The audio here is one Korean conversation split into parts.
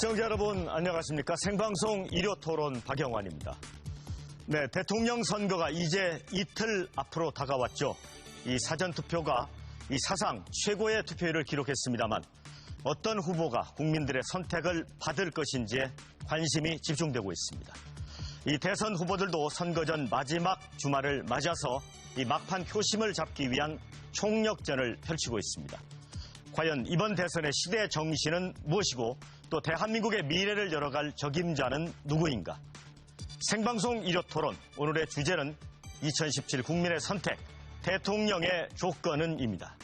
시청자 여러분 안녕하십니까. 생방송 일요토론 박영환입니다. 네, 대통령 선거가 이제 이틀 앞으로 다가왔죠. 이 사전투표가 이 사상 최고의 투표율을 기록했습니다만 어떤 후보가 국민들의 선택을 받을 것인지에 관심이 집중되고 있습니다. 이 대선 후보들도 선거 전 마지막 주말을 맞아서 이 막판 표심을 잡기 위한 총력전을 펼치고 있습니다. 과연 이번 대선의 시대 정신은 무엇이고 또 대한민국의 미래를 열어갈 적임자는 누구인가? 생방송 일요토론 오늘의 주제는 2017 국민의 선택, 대통령의 조건은입니다.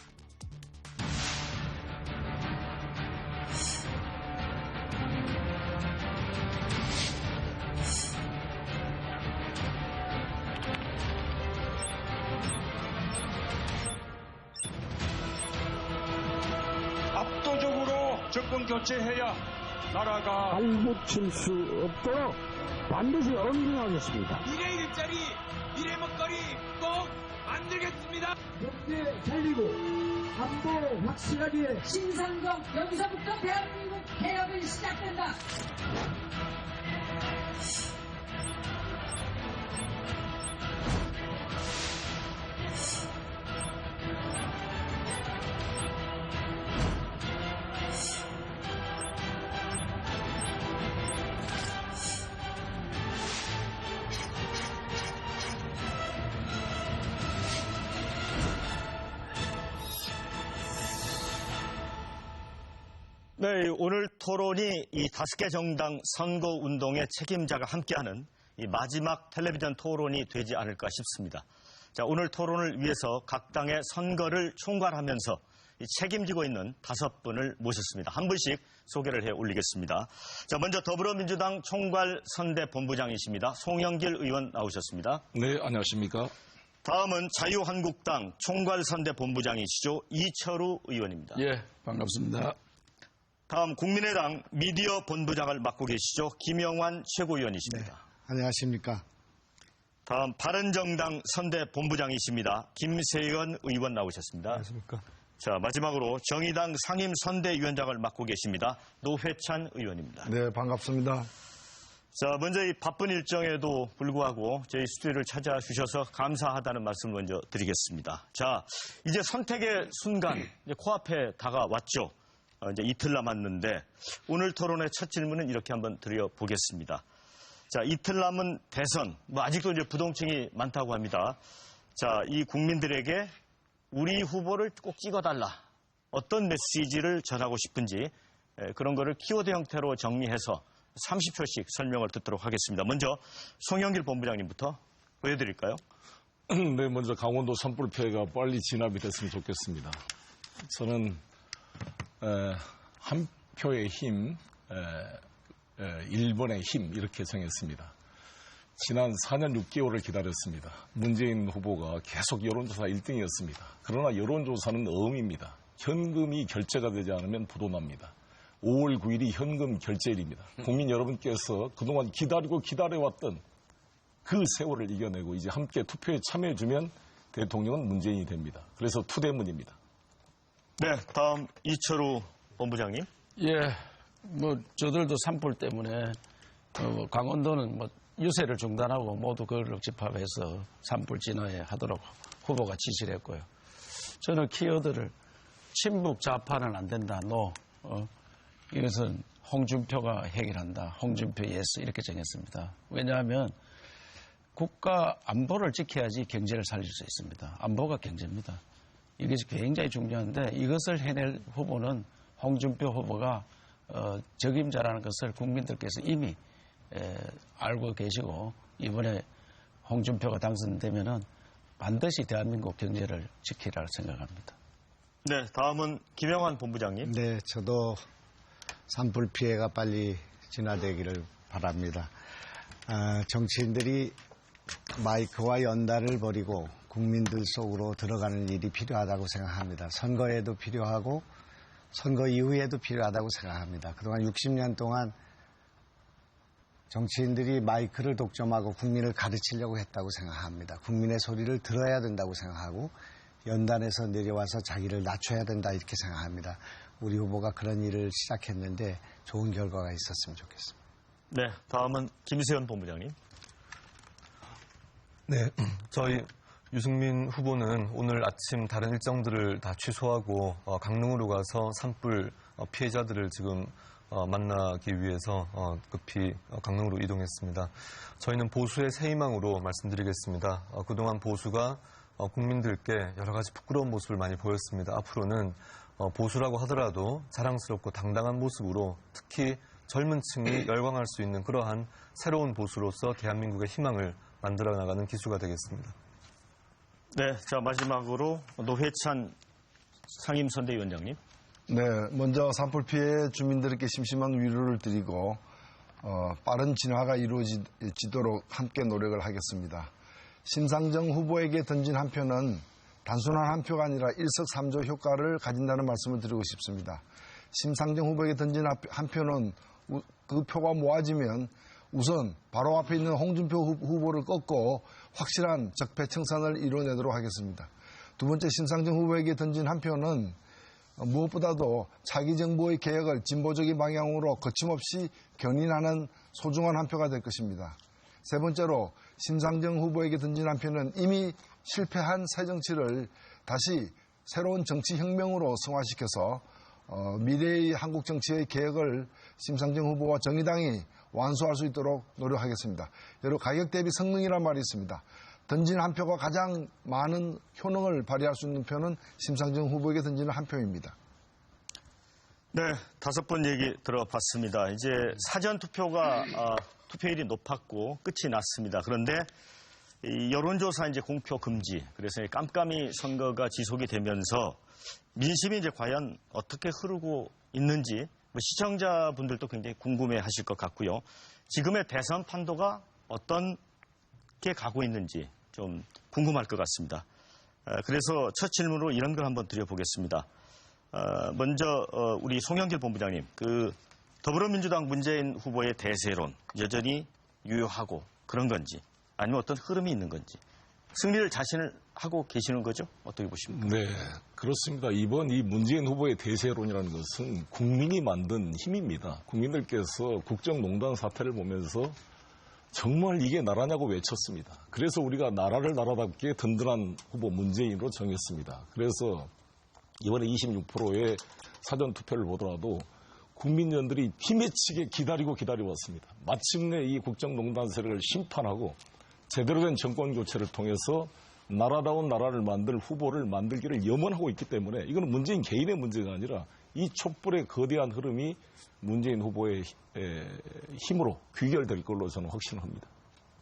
압도적으로 정권 교체해야 나라가 발붙일 수 없도록 반드시 엄중하겠습니다. 미래 일자리, 미래 먹거리 꼭 만들겠습니다. 경제 살리고 안보 확실하게 신상동 여기서부터 대한민국 개혁은 시작된다. 네, 오늘 토론이 이 5개 정당 선거운동의 책임자가 함께하는 이 마지막 텔레비전 토론이 되지 않을까 싶습니다. 자, 오늘 토론을 위해서 각 당의 선거를 총괄하면서 이 책임지고 있는 5분을 모셨습니다. 한 분씩 소개를 해 올리겠습니다. 자, 먼저 더불어민주당 총괄선대본부장이십니다. 송영길 의원 나오셨습니다. 네, 안녕하십니까. 다음은 자유한국당 총괄선대본부장이시죠. 이철우 의원입니다. 예, 반갑습니다. 다음 국민의당 미디어 본부장을 맡고 계시죠. 김영환 최고위원이십니다. 네, 안녕하십니까. 다음 바른정당 선대본부장이십니다. 김세현 의원 나오셨습니다. 안녕하십니까. 자, 마지막으로 정의당 상임선대위원장을 맡고 계십니다. 노회찬 의원입니다. 네, 반갑습니다. 자, 먼저 이 바쁜 일정에도 불구하고 저희 스튜디오를 찾아주셔서 감사하다는 말씀을 먼저 드리겠습니다. 자, 이제 선택의 순간 이제 코앞에 다가왔죠. 이제 이틀 남았는데 오늘 토론의 첫 질문은 이렇게 한번 드려보겠습니다. 자, 이틀 남은 대선, 아직도 이제 부동층이 많다고 합니다. 자, 이 국민들에게 우리 후보를 꼭 찍어달라. 어떤 메시지를 전하고 싶은지 그런 거를 키워드 형태로 정리해서 30초씩 설명을 듣도록 하겠습니다. 먼저 송영길 본부장님부터 보여드릴까요? 네, 먼저 강원도 산불 피해가 빨리 진압이 됐으면 좋겠습니다. 저는 한 표의 힘, 1번의 힘 이렇게 정했습니다. 지난 4년 6개월을 기다렸습니다. 문재인 후보가 계속 여론조사 1등이었습니다. 그러나 여론조사는 어음입니다. 현금이 결제가 되지 않으면 부도납니다. 5월 9일이 현금 결제일입니다. 국민 여러분께서 그동안 기다려왔던 그 세월을 이겨내고 이제 함께 투표에 참여해주면 대통령은 문재인이 됩니다. 그래서 투대문입니다. 네, 다음 이철우 본부장님. 예, 저들도 산불 때문에 강원도는 유세를 중단하고 모두 그걸 집합해서 산불 진화에 하도록 후보가 지시를 했고요. 저는 키워드를 친북 좌파는 안 된다, 노. 이것은 홍준표가 해결한다, 홍준표 예스 이렇게 정했습니다. 왜냐하면 국가 안보를 지켜야지 경제를 살릴 수 있습니다. 안보가 경제입니다. 이것이 굉장히 중요한데 이것을 해낼 후보는 홍준표 후보가 적임자라는 것을 국민들께서 이미 알고 계시고 이번에 홍준표가 당선되면은 반드시 대한민국 경제를 지키리라 생각합니다. 네, 다음은 김영환 본부장님. 네, 저도 산불 피해가 빨리 진화되기를 바랍니다. 정치인들이 마이크와 연달을 벌이고 국민들 속으로 들어가는 일이 필요하다고 생각합니다. 선거에도 필요하고 선거 이후에도 필요하다고 생각합니다. 그동안 60년 동안 정치인들이 마이크를 독점하고 국민을 가르치려고 했다고 생각합니다. 국민의 소리를 들어야 된다고 생각하고 연단에서 내려와서 자기를 낮춰야 된다 이렇게 생각합니다. 우리 후보가 그런 일을 시작했는데 좋은 결과가 있었으면 좋겠습니다. 네, 다음은 김세현 본부장님. 네, 저희 유승민 후보는 오늘 아침 다른 일정들을 다 취소하고 강릉으로 가서 산불 피해자들을 지금 만나기 위해서 급히 강릉으로 이동했습니다. 저희는 보수의 새 희망으로 말씀드리겠습니다. 그동안 보수가 국민들께 여러 가지 부끄러운 모습을 많이 보였습니다. 앞으로는 보수라고 하더라도 자랑스럽고 당당한 모습으로 특히 젊은 층이 열광할 수 있는 그러한 새로운 보수로서 대한민국의 희망을 만들어 나가는 기수가 되겠습니다. 네, 자 마지막으로 노회찬 상임선대위원장님. 네, 먼저 산불 피해 주민들에게 심심한 위로를 드리고 빠른 진화가 이루어지도록 함께 노력을 하겠습니다. 심상정 후보에게 던진 한 표는 단순한 한 표가 아니라 일석삼조 효과를 가진다는 말씀을 드리고 싶습니다. 심상정 후보에게 던진 한 표는 그 표가 모아지면 우선 바로 앞에 있는 홍준표 후보를 꺾고 확실한 적폐 청산을 이뤄내도록 하겠습니다. 두 번째, 심상정 후보에게 던진 한 표는 무엇보다도 차기 정부의 개혁을 진보적인 방향으로 거침없이 견인하는 소중한 한 표가 될 것입니다. 세 번째로, 심상정 후보에게 던진 한 표는 이미 실패한 새 정치를 다시 새로운 정치 혁명으로 승화시켜서 미래의 한국 정치의 개혁을 심상정 후보와 정의당이 완수할 수 있도록 노력하겠습니다. 여러 가격 대비 성능이란 말이 있습니다. 던진 한 표가 가장 많은 효능을 발휘할 수 있는 표는 심상정 후보에게 던지는 한 표입니다. 네, 5번 얘기 들어봤습니다. 이제 사전투표가 투표율이 높았고 끝이 났습니다. 그런데 이 여론조사 이제 공표 금지, 그래서 깜깜이 선거가 지속이 되면서 민심이 이제 과연 어떻게 흐르고 있는지 시청자분들도 굉장히 궁금해하실 것 같고요. 지금의 대선 판도가 어떤 게 가고 있는지 좀 궁금할 것 같습니다. 그래서 첫 질문으로 이런 걸 한번 드려보겠습니다. 먼저 우리 송영길 본부장님, 그 더불어민주당 문재인 후보의 대세론 여전히 유효하고 그런 건지 아니면 어떤 흐름이 있는 건지 승리를 자신을 하고 계시는 거죠? 어떻게 보십니까? 네, 그렇습니다. 이번 이 문재인 후보의 대세론이라는 것은 국민이 만든 힘입니다. 국민들께서 국정농단 사태를 보면서 정말 이게 나라냐고 외쳤습니다. 그래서 우리가 나라를 나라답게 든든한 후보 문재인으로 정했습니다. 그래서 이번에 26%의 사전투표를 보더라도 국민연들이 힘에치게 기다려왔습니다. 마침내 이 국정농단 세력을 심판하고 제대로 된 정권 교체를 통해서 나라다운 나라를 만들 후보를 만들기를 염원하고 있기 때문에 이거는 문재인 개인의 문제가 아니라 이 촛불의 거대한 흐름이 문재인 후보의 힘으로 귀결될 걸로 저는 확신합니다.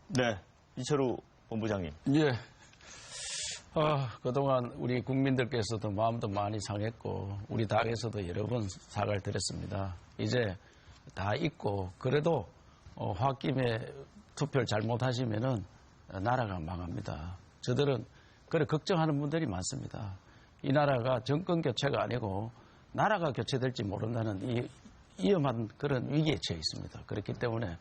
네, 이철우 본부장님. 예. 그동안 우리 국민들께서도 마음도 많이 상했고 우리 당에서도 여러 번 사과를 드렸습니다. 이제 다 잊고 그래도 홧김에 투표를 잘못하시면은 나라가 망합니다. 저들은 그래 걱정하는 분들이 많습니다. 이 나라가 정권 교체가 아니고 나라가 교체될지 모른다는 이 위험한 그런 위기에 처해 있습니다. 그렇기 때문에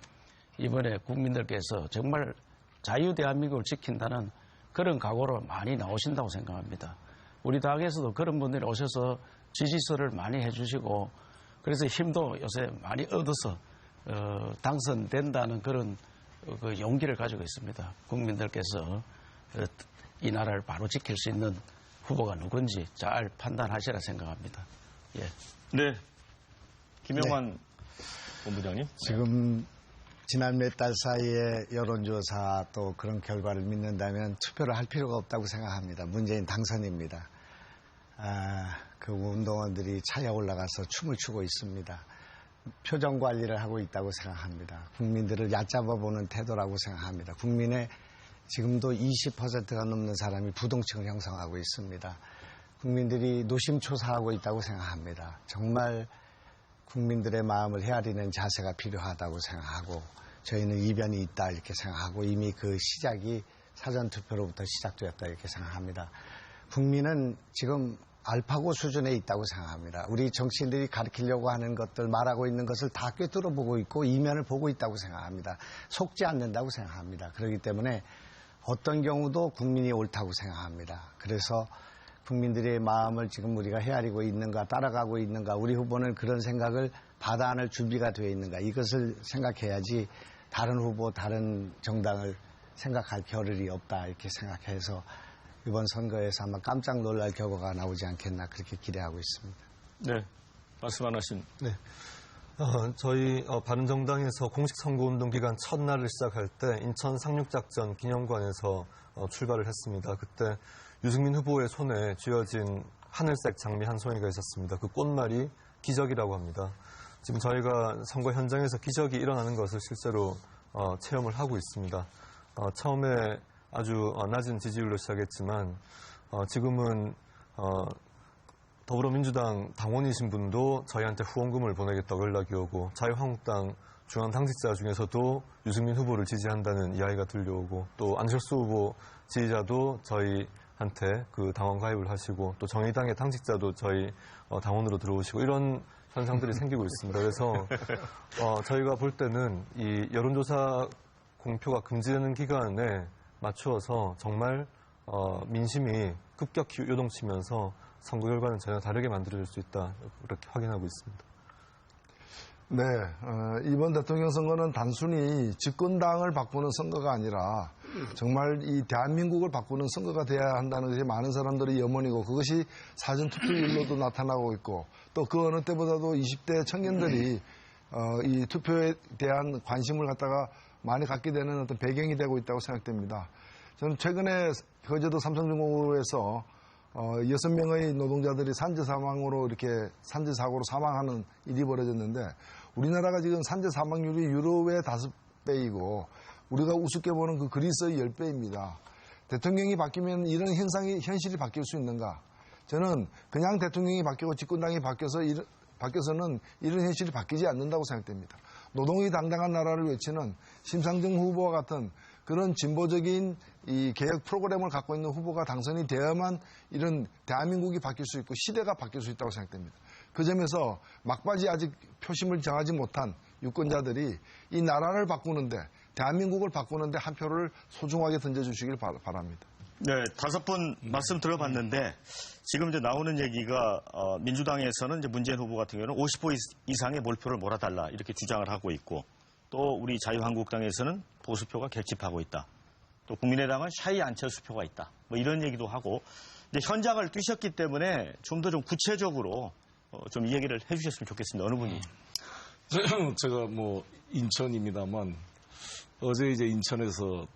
이번에 국민들께서 정말 자유 대한민국을 지킨다는 그런 각오로 많이 나오신다고 생각합니다. 우리 당에서도 그런 분들이 오셔서 지지서를 많이 해주시고 그래서 힘도 요새 많이 얻어서 당선된다는 그런 그 용기를 가지고 있습니다. 국민들께서 이 나라를 바로 지킬 수 있는 후보가 누군지 잘 판단하시라 생각합니다. 예. 네, 김영환 본부장님. 지금 지난 몇 달 사이에 여론조사 또 그런 결과를 믿는다면 투표를 할 필요가 없다고 생각합니다. 문재인 당선입니다. 그 운동원들이 차에 올라가서 춤을 추고 있습니다. 표정 관리를 하고 있다고 생각합니다. 국민들을 얕잡아보는 태도라고 생각합니다. 국민의 지금도 20%가 넘는 사람이 부동층을 형성하고 있습니다. 국민들이 노심초사하고 있다고 생각합니다. 정말 국민들의 마음을 헤아리는 자세가 필요하다고 생각하고 저희는 이변이 있다 이렇게 생각하고 이미 그 시작이 사전투표로부터 시작되었다 이렇게 생각합니다. 국민은 지금 알파고 수준에 있다고 생각합니다. 우리 정치인들이 가르치려고 하는 것들 말하고 있는 것을 다 꿰뚫어보고 있고 이면을 보고 있다고 생각합니다. 속지 않는다고 생각합니다. 그렇기 때문에 어떤 경우도 국민이 옳다고 생각합니다. 그래서 국민들의 마음을 지금 우리가 헤아리고 있는가, 따라가고 있는가, 우리 후보는 그런 생각을 받아 안을 준비가 되어 있는가, 이것을 생각해야지 다른 후보, 다른 정당을 생각할 겨를이 없다, 이렇게 생각해서 이번 선거에서 아마 깜짝 놀랄 결과가 나오지 않겠나, 그렇게 기대하고 있습니다. 네, 말씀 안 하신. 네. 저희 바른정당에서 공식 선거운동 기간 첫날을 시작할 때 인천 상륙작전 기념관에서 출발을 했습니다. 그때 유승민 후보의 손에 쥐어진 하늘색 장미 한 송이가 있었습니다. 그 꽃말이 기적이라고 합니다. 지금 저희가 선거 현장에서 기적이 일어나는 것을 실제로 체험을 하고 있습니다. 처음에 아주 낮은 지지율로 시작했지만 지금은 더불어민주당 당원이신 분도 저희한테 후원금을 보내겠다고 연락이 오고 자유한국당 중앙 당직자 중에서도 유승민 후보를 지지한다는 이야기가 들려오고 또 안철수 후보 지지자도 저희한테 그 당원 가입을 하시고 또 정의당의 당직자도 저희 당원으로 들어오시고 이런 현상들이 생기고 있습니다. 그래서 저희가 볼 때는 이 여론조사 공표가 금지되는 기간에 맞추어서 정말 민심이 급격히 요동치면서 선거 결과는 전혀 다르게 만들어질 수 있다, 그렇게 확인하고 있습니다. 네, 이번 대통령 선거는 단순히 집권당을 바꾸는 선거가 아니라 정말 이 대한민국을 바꾸는 선거가 돼야 한다는 것이 많은 사람들의 염원이고 그것이 사전투표율로도 나타나고 있고 또 그 어느 때보다도 20대 청년들이 이 투표에 대한 관심을 갖다가 많이 갖게 되는 어떤 배경이 되고 있다고 생각됩니다. 저는 최근에 거제도 삼성중공업에서 6명의 노동자들이 산재사고로 사망하는 일이 벌어졌는데 우리나라가 지금 산재 사망률이 유럽의 5배이고 우리가 우습게 보는 그 그리스의 10배입니다. 대통령이 바뀌면 이런 현실이 바뀔 수 있는가? 저는 그냥 대통령이 바뀌고 집권당이 바뀌어서는 이런 현실이 바뀌지 않는다고 생각됩니다. 노동이 당당한 나라를 외치는 심상정 후보와 같은 그런 진보적인 이 개혁 프로그램을 갖고 있는 후보가 당선이 되어야만 이런 대한민국이 바뀔 수 있고 시대가 바뀔 수 있다고 생각됩니다. 그 점에서 막바지 아직 표심을 정하지 못한 유권자들이 이 나라를 바꾸는데 대한민국을 바꾸는데 한 표를 소중하게 던져주시길 바랍니다. 네, 5번 말씀 들어봤는데 지금 이제 나오는 얘기가 민주당에서는 이제 문재인 후보 같은 경우는 50% 이상의 몰표를 몰아달라 이렇게 주장을 하고 있고 또 우리 자유한국당에서는 보수표가 결집하고 있다. 또 국민의당은 샤이 안철수표가 있다. 뭐 이런 얘기도 하고 이제 현장을 뛰셨기 때문에 좀 더 좀 구체적으로 좀 이야기를 해주셨으면 좋겠습니다. 어느 분이? 제가 뭐 인천입니다만 어제 이제 인천에서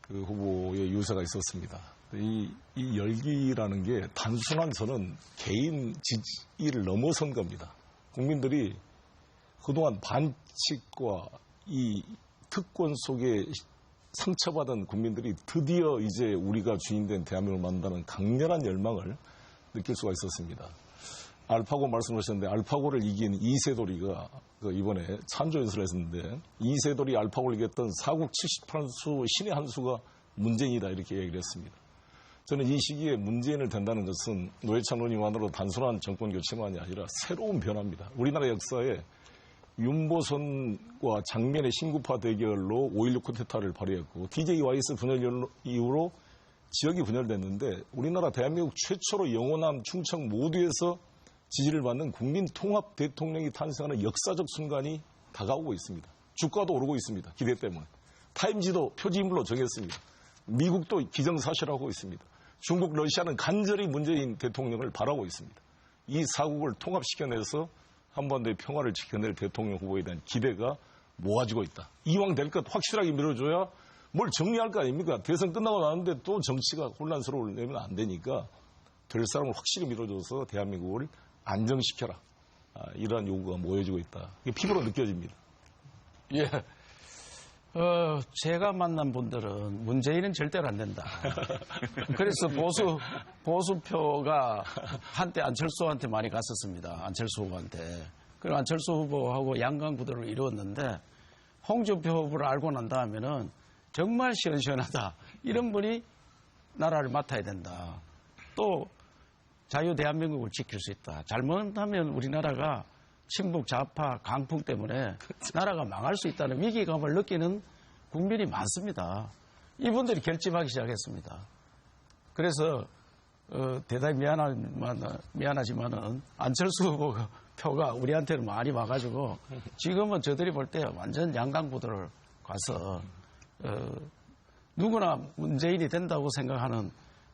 그 후보의 유세가 있었습니다. 이 열기라는 게 단순한 저는 개인 지지를 넘어선 겁니다. 국민들이 그동안 반칙과 이 특권 속에 상처받은 국민들이 드디어 이제 우리가 주인된 대한민국을 만든다는 강렬한 열망을 느낄 수가 있었습니다. 알파고 말씀하셨는데 알파고를 이긴 이세돌이가 이번에 찬조 연설을 했었는데 이세돌이 알파고를 이겼던 사국 78수 신의 한 수가 문재인이다 이렇게 얘기를 했습니다. 저는 이 시기에 문재인을 된다는 것은 노회찬 의원만으로 단순한 정권 교체만이 아니라 새로운 변화입니다. 우리나라 역사에 윤보선과 장면의 신구파 대결로 5.16 쿠데타를 발휘했고 DJYS 분열 이후로 지역이 분열됐는데 우리나라 대한민국 최초로 영호남 충청 모두에서 지지를 받는 국민 통합 대통령이 탄생하는 역사적 순간이 다가오고 있습니다. 주가도 오르고 있습니다. 기대 때문에. 타임지도 표지인물로 정했습니다. 미국도 기정사실하고 있습니다. 중국, 러시아는 간절히 문재인 대통령을 바라고 있습니다. 이 사국을 통합시켜내서 한반도의 평화를 지켜낼 대통령 후보에 대한 기대가 모아지고 있다. 이왕 될 것 확실하게 밀어줘야 뭘 정리할 거 아닙니까? 대선 끝나고 나는데 또 정치가 혼란스러우려면 안 되니까 될 사람을 확실히 밀어줘서 대한민국을 안정시켜라. 이러한 요구가 모여지고 있다. 이게 피부로 느껴집니다. 예. 제가 만난 분들은 문재인은 절대로 안 된다. 그래서 보수표가 한때 안철수한테 많이 갔었습니다. 안철수 후보한테. 그리고 안철수 후보하고 양강 구도를 이루었는데 홍준표 후보를 알고 난 다음에는 정말 시원시원하다. 이런 분이 나라를 맡아야 된다. 또 자유 대한민국을 지킬 수 있다. 잘못하면 우리나라가 친북 좌파 강풍 때문에 나라가 망할 수 있다는 위기감을 느끼는 국민이 많습니다. 이분들이 결집하기 시작했습니다. 그래서 대단히 미안하지만은 안철수 후보 표가 우리한테는 많이 와가지고 지금은 저들이 볼 때 완전 양강구도를 가서 누구나 문재인이 된다고 생각하는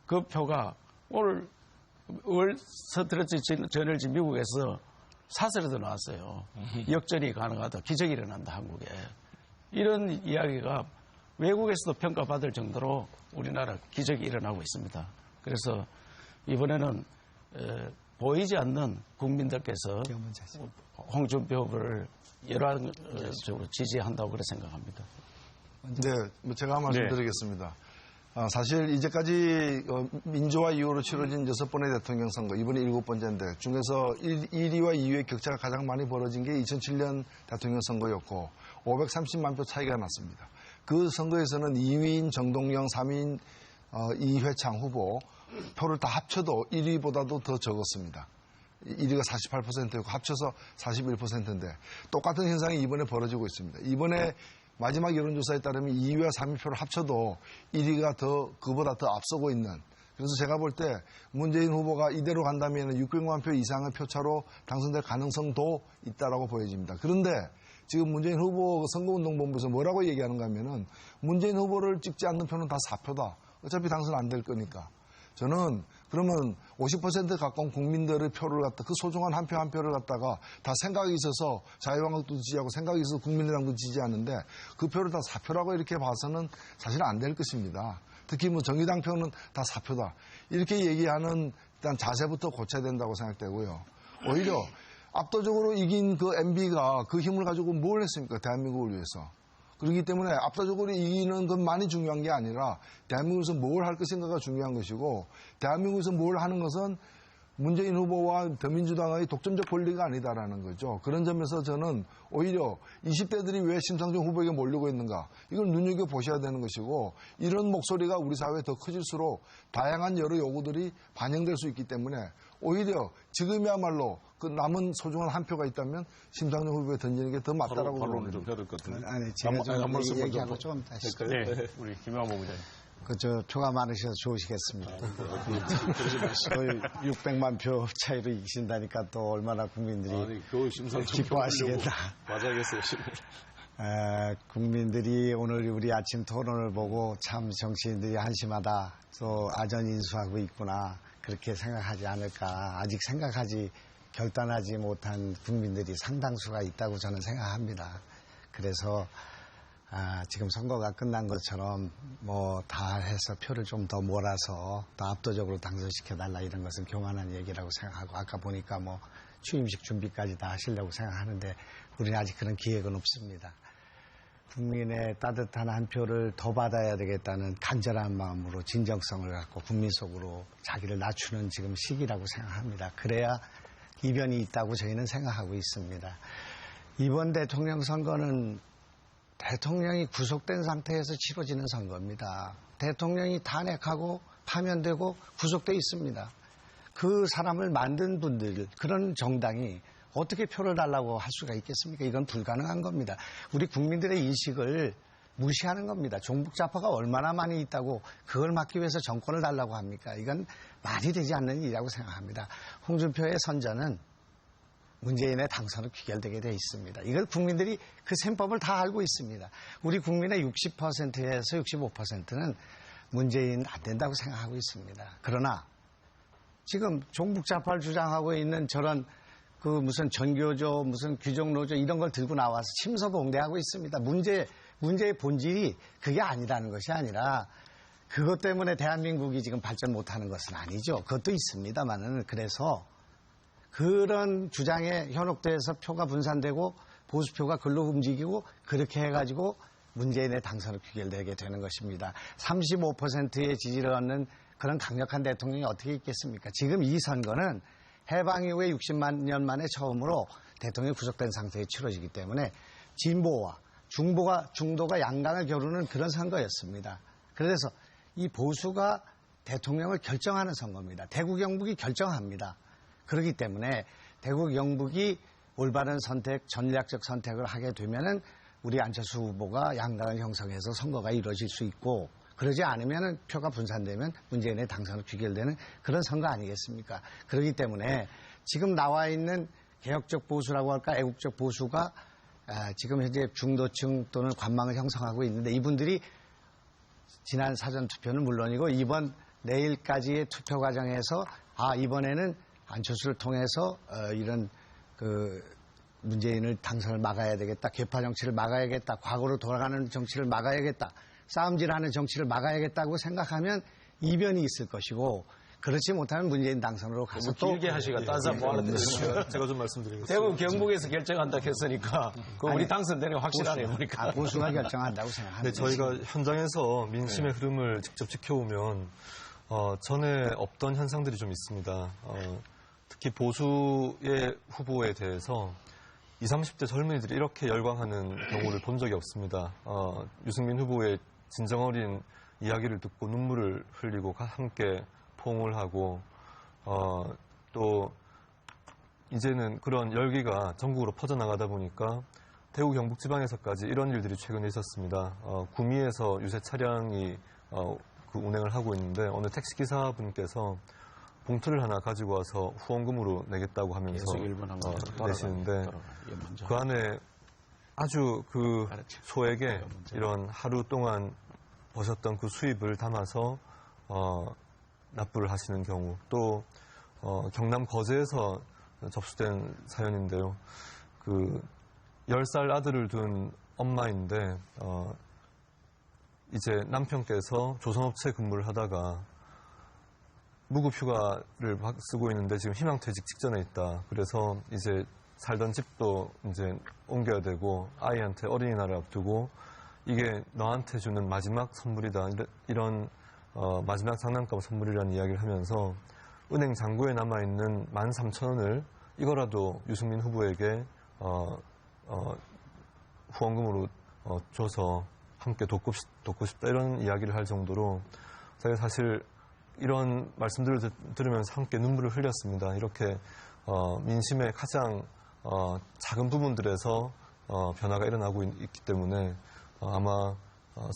그 표가 오늘 서트러치 저널지 미국에서 사설에도 나왔어요. 역전이 가능하다. 기적이 일어난다 한국에. 이런 이야기가 외국에서도 평가받을 정도로 우리나라 기적이 일어나고 있습니다. 그래서 이번에는 보이지 않는 국민들께서 홍준표 후보를 여러적으로 지지한다고 그렇게 생각합니다. 네, 제가 말씀드리겠습니다. 사실 이제까지 민주화 이후로 치러진 6번의 대통령 선거, 이번에 7번째인데 중에서 1위와 2위의 격차가 가장 많이 벌어진 게 2007년 대통령 선거였고 530만 표 차이가 났습니다. 그 선거에서는 2위인 정동영, 3위인 이회창 후보 표를 다 합쳐도 1위보다도 더 적었습니다. 1위가 48%였고 합쳐서 41%인데 똑같은 현상이 이번에 벌어지고 있습니다. 이번에 마지막 여론조사에 따르면 2위와 3위 표를 합쳐도 1위가 그보다 더 앞서고 있는, 그래서 제가 볼 때 문재인 후보가 이대로 간다면 600만 표 이상의 표차로 당선될 가능성도 있다라고 보여집니다. 그런데 지금 문재인 후보 선거운동본부에서 뭐라고 얘기하는가 하면은 문재인 후보를 찍지 않는 표는 다 사표다. 어차피 당선 안 될 거니까. 저는 그러면 50% 가까운 국민들의 표를 갖다 그 소중한 한 표 한 표를 갖다가 다 생각이 있어서 자유한국도 지지하고 생각이 있어서 국민의당도 지지하는데 그 표를 다 사표라고 이렇게 봐서는 사실 안 될 것입니다. 특히 뭐 정의당 표는 다 사표다. 이렇게 얘기하는 일단 자세부터 고쳐야 된다고 생각되고요. 오히려 압도적으로 이긴 그 MB가 그 힘을 가지고 뭘 했습니까? 대한민국을 위해서. 그렇기 때문에 압도적으로 이기는 것만이 중요한 게 아니라 대한민국에서 뭘 할 것인가가 중요한 것이고 대한민국에서 뭘 하는 것은 문재인 후보와 더민주당의 독점적 권리가 아니다라는 거죠. 그런 점에서 저는 오히려 20대들이 왜 심상정 후보에게 몰리고 있는가 이걸 눈여겨보셔야 되는 것이고 이런 목소리가 우리 사회에 더 커질수록 다양한 여러 요구들이 반영될 수 있기 때문에 오히려 지금이야말로 그 남은 소중한 한 표가 있다면 심상정 후보에 던지는 게 더 맞다라고 바로 좀 해야 될 것 같은데. 아니, 제가 좀 얘기하고 좀 다시. 네, 우리 김영호 부장님. 표가 많으셔서 좋으시겠습니다. 600만 표 차이로 이기신다니까 또 얼마나 국민들이 기뻐하시겠나. 맞아야겠어요. 국민들이 오늘 우리 아침 토론을 보고 참 정치인들이 한심하다. 또 아전인수하고 있구나. 그렇게 생각하지 않을까. 아직 결단하지 못한 국민들이 상당수가 있다고 저는 생각합니다. 그래서 지금 선거가 끝난 것처럼 다 해서 표를 좀 더 몰아서 더 압도적으로 당선시켜달라 이런 것은 교만한 얘기라고 생각하고 아까 보니까 취임식 준비까지 다 하시려고 생각하는데 우리는 아직 그런 기획은 없습니다. 국민의 따뜻한 한 표를 더 받아야 되겠다는 간절한 마음으로 진정성을 갖고 국민 속으로 자기를 낮추는 지금 시기라고 생각합니다. 그래야 이변이 있다고 저희는 생각하고 있습니다. 이번 대통령 선거는 대통령이 구속된 상태에서 치러지는 선거입니다. 대통령이 탄핵하고 파면되고 구속돼 있습니다. 그 사람을 만든 분들, 그런 정당이 어떻게 표를 달라고 할 수가 있겠습니까? 이건 불가능한 겁니다. 우리 국민들의 인식을 무시하는 겁니다. 종북좌파가 얼마나 많이 있다고 그걸 막기 위해서 정권을 달라고 합니까? 이건 말이 되지 않는 일이라고 생각합니다. 홍준표의 선전은 문재인의 당선으로 귀결되게 되어 있습니다. 이걸 국민들이 그 셈법을 다 알고 있습니다. 우리 국민의 60%에서 65%는 문재인 안 된다고 생각하고 있습니다. 그러나 지금 종북좌파를 주장하고 있는 저런 무슨 전교조, 무슨 귀족노조 이런 걸 들고 나와서 침소봉대하고 있습니다. 문제의 본질이 그게 아니라는 것이 아니라 그것 때문에 대한민국이 지금 발전 못하는 것은 아니죠. 그것도 있습니다만은 그래서 그런 주장에 현혹돼서 표가 분산되고 보수표가 글로 움직이고 그렇게 해가지고 문재인의 당선으로 귀결되게 되는 것입니다. 35%의 지지를 얻는 그런 강력한 대통령이 어떻게 있겠습니까? 지금 이 선거는 해방 이후에 60만 년 만에 처음으로 대통령이 구속된 상태에 치러지기 때문에 진보와 중도가 양강을 겨루는 그런 선거였습니다. 그래서 이 보수가 대통령을 결정하는 선거입니다. 대구 경북이 결정합니다. 그렇기 때문에 대구 경북이 올바른 선택, 전략적 선택을 하게 되면은 우리 안철수 후보가 양강을 형성해서 선거가 이루어질 수 있고 그러지 않으면 표가 분산되면 문재인의 당선으로 귀결되는 그런 선거 아니겠습니까? 그렇기 때문에 지금 나와 있는 개혁적 보수라고 할까 애국적 보수가 지금 현재 중도층 또는 관망을 형성하고 있는데 이분들이 지난 사전투표는 물론이고 이번 내일까지의 투표 과정에서 이번에는 안철수를 통해서 이런 문재인을 당선을 막아야 되겠다. 개파 정치를 막아야겠다. 과거로 돌아가는 정치를 막아야겠다. 싸움질하는 정치를 막아야겠다고 생각하면 이변이 있을 것이고 그렇지 못하면 문재인 당선으로 가서 또 길게 하시가 딴 뭐 하나 드시죠. 제가 좀 말씀드리겠습니다. 대구 경북에서 결정한다 했으니까 우리 당선되는 게 확실하네요. 그러니까. 보수가 결정한다고 생각합니다. 네, 저희가 현장에서 민심의 흐름을 직접 지켜오면 전에 없던 현상들이 좀 있습니다. 특히 보수의 후보에 대해서 20, 30대 젊은이들이 이렇게 열광하는 경우를 본 적이 없습니다. 유승민 후보의 진정어린 이야기를 듣고 눈물을 흘리고 함께 포옹을 하고 또 이제는 그런 열기가 전국으로 퍼져나가다 보니까 대구 경북 지방에서까지 이런 일들이 최근에 있었습니다. 구미에서 유세 차량이 그 운행을 하고 있는데 어느 택시기사분께서 봉투를 하나 가지고 와서 후원금으로 내겠다고 하면서 내시는데 그 안에 아주 그 소에게 이런 하루 동안 버셨던 그 수입을 담아서 납부를 하시는 경우 또 경남 거제에서 접수된 사연인데요. 그 10살 아들을 둔 엄마인데 이제 남편께서 조선업체 근무를 하다가 무급휴가를 쓰고 있는데 지금 희망퇴직 직전에 있다. 그래서 이제 살던 집도 이제 옮겨야 되고 아이한테 어린이날을 앞두고 이게 너한테 주는 마지막 선물이다. 이런 마지막 장난감 선물이라는 이야기를 하면서 은행 잔고에 남아있는 13,000원을 이거라도 유승민 후보에게 후원금으로 줘서 함께 돕고 싶다 이런 이야기를 할 정도로 제가 사실 이런 말씀들을 들으면서 함께 눈물을 흘렸습니다. 이렇게 민심의 가장 작은 부분들에서 변화가 일어나고 있기 때문에 아마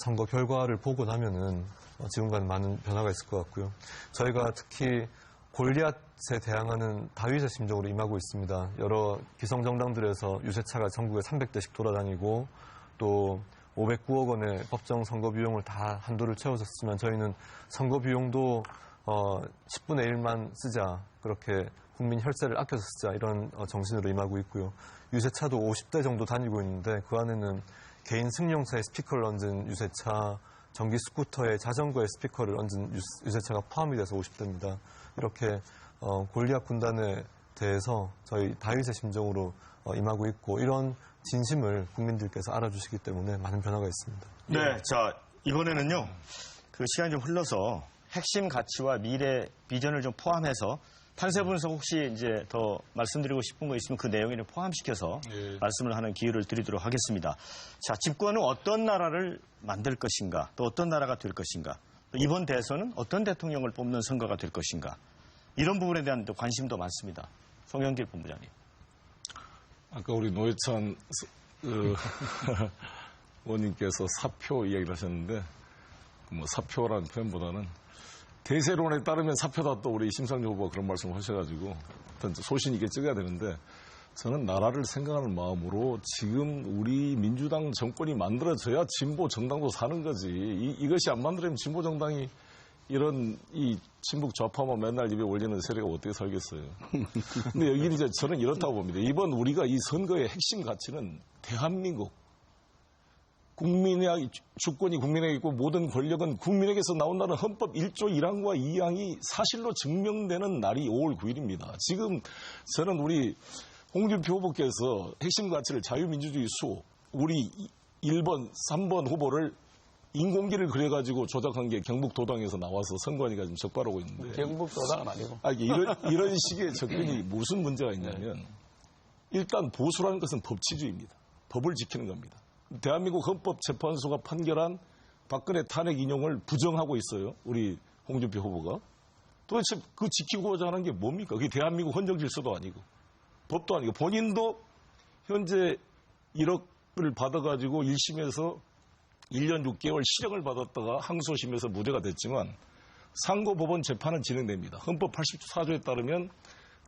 선거 결과를 보고 나면은 지금과는 많은 변화가 있을 것 같고요. 저희가 특히 골리앗에 대항하는 다윗의 심정으로 임하고 있습니다. 여러 기성정당들에서 유세차가 전국에 300대씩 돌아다니고 또 509억 원의 법정 선거 비용을 다 한도를 채워줬지만 저희는 선거 비용도 10분의 1만 쓰자 그렇게 국민 혈세를 아껴서 쓰자 이런 정신으로 임하고 있고요. 유세차도 50대 정도 다니고 있는데 그 안에는 개인 승용차에 스피커를 얹은 유세차, 전기 스쿠터에 자전거에 스피커를 얹은 유세차가 포함이 돼서 50대입니다. 이렇게 골리앗 군단에 대해서 저희 다윗의 심정으로 임하고 있고 이런 진심을 국민들께서 알아주시기 때문에 많은 변화가 있습니다. 네, 자 이번에는요 그 시간이 좀 흘러서 핵심 가치와 미래 비전을 좀 포함해서 판세 분석 혹시 이제 더 말씀드리고 싶은 거 있으면 그 내용을 포함시켜서 말씀을 하는 기회를 드리도록 하겠습니다. 자, 집권은 어떤 나라를 만들 것인가, 또 어떤 나라가 될 것인가, 또 이번 대선은 어떤 대통령을 뽑는 선거가 될 것인가, 이런 부분에 대한 관심도 많습니다. 송영길 본부장님. 아까 우리 노회찬 의원님께서 사표 이야기를 하셨는데 뭐 사표라는 표현보다는 대세론에 따르면 사표다 또 우리 심상정 후보가 그런 말씀을 하셔가지고 소신 있게 찍어야 되는데 저는 나라를 생각하는 마음으로 지금 우리 민주당 정권이 만들어져야 진보 정당도 사는 거지. 이것이 안 만들어지면 진보 정당이 이런 이 친북 좌파만 맨날 입에 올리는 세력가 어떻게 살겠어요. 근데 여기는 이제 저는 이렇다고 봅니다. 이번 우리가 이 선거의 핵심 가치는 대한민국 국민의 주권이 국민에게 있고 모든 권력은 국민에게서 나온다는 헌법 1조 1항과 2항이 사실로 증명되는 날이 5월 9일입니다. 지금 저는 우리 홍준표 후보께서 핵심 가치를 자유민주주의 수 우리 1번, 3번 후보를 인공기를 그려가지고 조작한 게 경북도당에서 나와서 선관위가 지금 적발하고 있는데. 경북도당은 아니고. 이런 식의 접근이 무슨 문제가 있냐면 일단 보수라는 것은 법치주의입니다. 법을 지키는 겁니다. 대한민국 헌법재판소가 판결한 박근혜 탄핵 인용을 부정하고 있어요. 우리 홍준표 후보가. 도대체 그 지키고자 하는 게 뭡니까? 그게 대한민국 헌정 질서도 아니고 법도 아니고 본인도 현재 1억을 받아가지고 1심에서 1년 6개월 실형을 받았다가 항소심에서 무죄가 됐지만 상고법원 재판은 진행됩니다. 헌법 84조에 따르면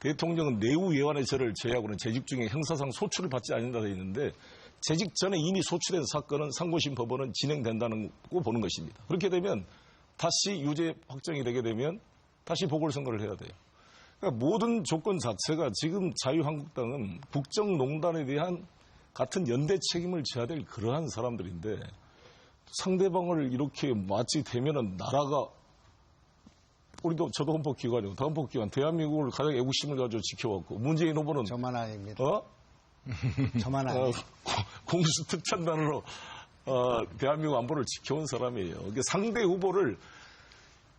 대통령은 내후 예완의 죄를 제외하고는 재직 중에 형사상 소출을 받지 않는다 되어 있는데 재직 전에 이미 소출된 사건은 상고심 법원은 진행된다는 거 보는 것입니다. 그렇게 되면 다시 유죄 확정이 되게 되면 다시 보궐선거를 해야 돼요. 그러니까 모든 조건 자체가 지금 자유한국당은 국정농단에 대한 같은 연대 책임을 져야 될 그러한 사람들인데 상대방을 이렇게 마치 대면은 나라가 저도 헌법기관이고 다 헌법기관 대한민국을 가장 애국심을 가지고 지켜왔고 문재인 후보는 저만 아닙니다. 저만 아닙니다. 공수특전단으로 대한민국 안보를 지켜온 사람이에요. 상대 후보를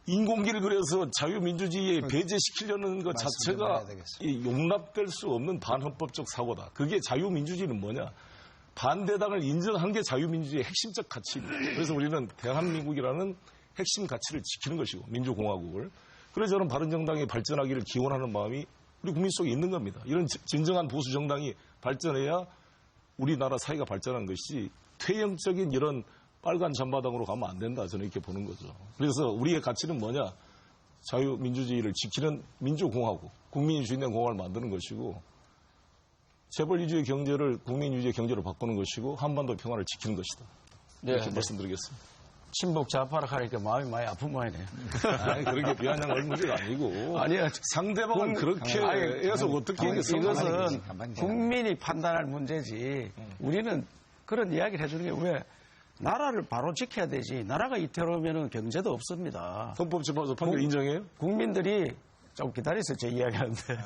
인공기를 그려서 자유민주주의에 배제시키려는 것 자체가 용납될 수 없는 반헌법적 사고다. 그게 자유민주주의는 뭐냐? 반대당을 인정한 게 자유민주주의의 핵심적 가치입니다. 그래서 우리는 대한민국이라는 핵심 가치를 지키는 것이고 민주공화국을. 그래서 저는 바른정당이 발전하기를 기원하는 마음이 우리 국민 속에 있는 겁니다. 이런 진정한 보수 정당이 발전해야 우리나라 사회가 발전한 것이 퇴행적인 이런 빨간 잠바당으로 가면 안 된다. 저는 이렇게 보는 거죠. 그래서 우리의 가치는 뭐냐? 자유민주주의를 지키는 민주공화국, 국민이 주인된 공화국을 만드는 것이고 재벌 위주의 경제를 국민 위주의 경제로 바꾸는 것이고 한반도 평화를 지키는 것이다. 이렇게 말씀드리겠습니다. 친북 좌파라 하니까 마음이 많이 아픈 모양이네요. 아니, 그렇게 비아냥할 문제가 아니고. 아니요. 상대방은 그렇게 해서 어떻게 이것은 국민이 판단할 문제지. 우리는 그런 이야기를 해주는 게 왜 나라를 바로 지켜야 되지. 나라가 이태로우면 경제도 없습니다. 헌법재판소 판결 인정해요? 국민들이 좀 기다리세요. 제 이야기하는데.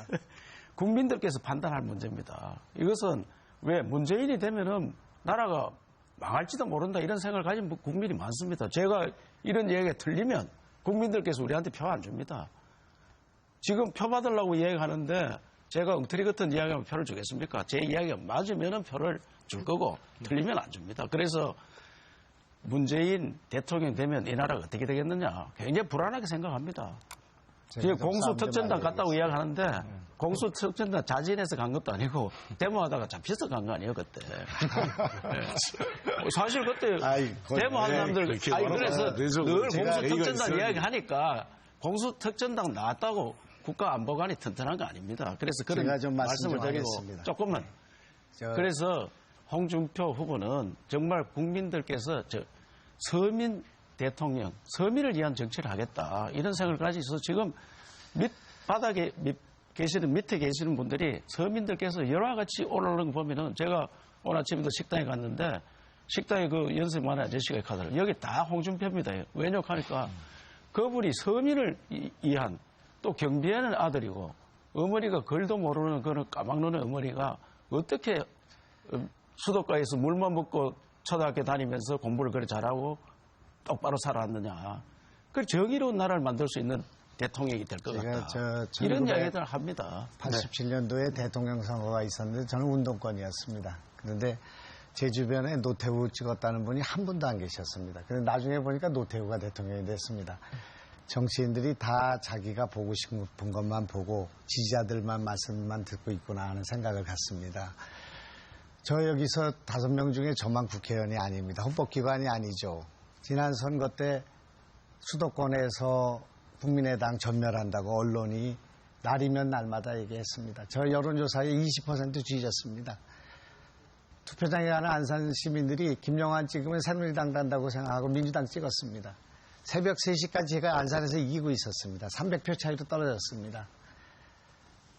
국민들께서 판단할 문제입니다. 이것은 왜 문재인이 되면은 나라가 망할지도 모른다 이런 생각을 가진 국민이 많습니다. 제가 이런 이야기가 틀리면 국민들께서 우리한테 표 안 줍니다. 지금 표 받으려고 이야기하는데 제가 엉터리 같은 이야기하면 표를 주겠습니까? 제 이야기가 맞으면 표를 줄 거고 틀리면 안 줍니다. 그래서 문재인 대통령 되면 이 나라가 어떻게 되겠느냐 굉장히 불안하게 생각합니다. 지금 공수특전단 갔다고 이야기하는데 공수특전단 자진해서 간 것도 아니고 데모하다가 잡혀서 간 거 아니에요 그때. 사실 그때 데모하는 사람들 그래서 늘 공수특전단 이야기하니까 공수특전단 나왔다고 국가안보관이 튼튼한 거 아닙니다. 그래서 그런 말씀을 드리고 조금만. 그래서 홍준표 후보는 정말 국민들께서 서민 대통령, 서민을 위한 정치를 하겠다. 이런 생각을 가지고 지금 밑바닥에 밑에 계시는 분들이 서민들께서 여러 가지 오르는 거 보면은 제가 오늘 아침에도 식당에 갔는데 식당에 그 연세 많은 아저씨가 가더라고요. 여기 다 홍준표입니다. 왜냐고 하니까 그분이 서민을 위한 또 경비하는 아들이고 어머니가 글도 모르는 그런 까막눈의 어머니가 어떻게 수도가에서 물만 먹고 초등학교 다니면서 공부를 그렇게 잘하고 똑바로 살아왔느냐. 그 정의로운 나라를 만들 수 있는 대통령이 될 것 같다. 이런 이야기들을 합니다. 87년도에 대통령 선거가 있었는데 저는 운동권이었습니다. 그런데 제 주변에 노태우 찍었다는 분이 한 분도 안 계셨습니다. 그런데 나중에 보니까 노태우가 대통령이 됐습니다. 정치인들이 다 자기가 보고 싶은 것만 보고 지지자들만 말씀만 듣고 있구나 하는 생각을 갖습니다. 저 여기서 5명 중에 저만 국회의원이 아닙니다. 헌법기관이 아니죠. 지난 선거 때 수도권에서 국민의당 전멸한다고 언론이 날이면 날마다 얘기했습니다. 저 여론조사에 20% 뒤졌습니다. 투표장에 가는 안산 시민들이 김영환 찍으면 새누리당 단다고 생각하고 민주당 찍었습니다. 새벽 3시까지 제가 안산에서 이기고 있었습니다. 300표 차이로 떨어졌습니다.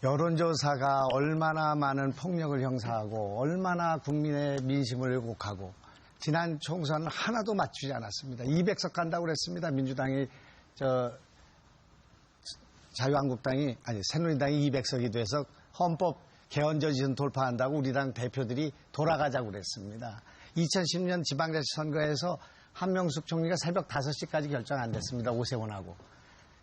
여론조사가 얼마나 많은 폭력을 형사하고 얼마나 국민의 민심을 왜곡하고 지난 총선 하나도 맞추지 않았습니다. 200석 간다고 그랬습니다. 민주당이 자유한국당이 아니 새누리당이 200석이 돼서 헌법 개헌 저지선 돌파한다고 우리 당 대표들이 돌아가자고 그랬습니다. 2010년 지방자치 선거에서 한명숙 총리가 새벽 5시까지 결정 안 됐습니다. 오세훈하고.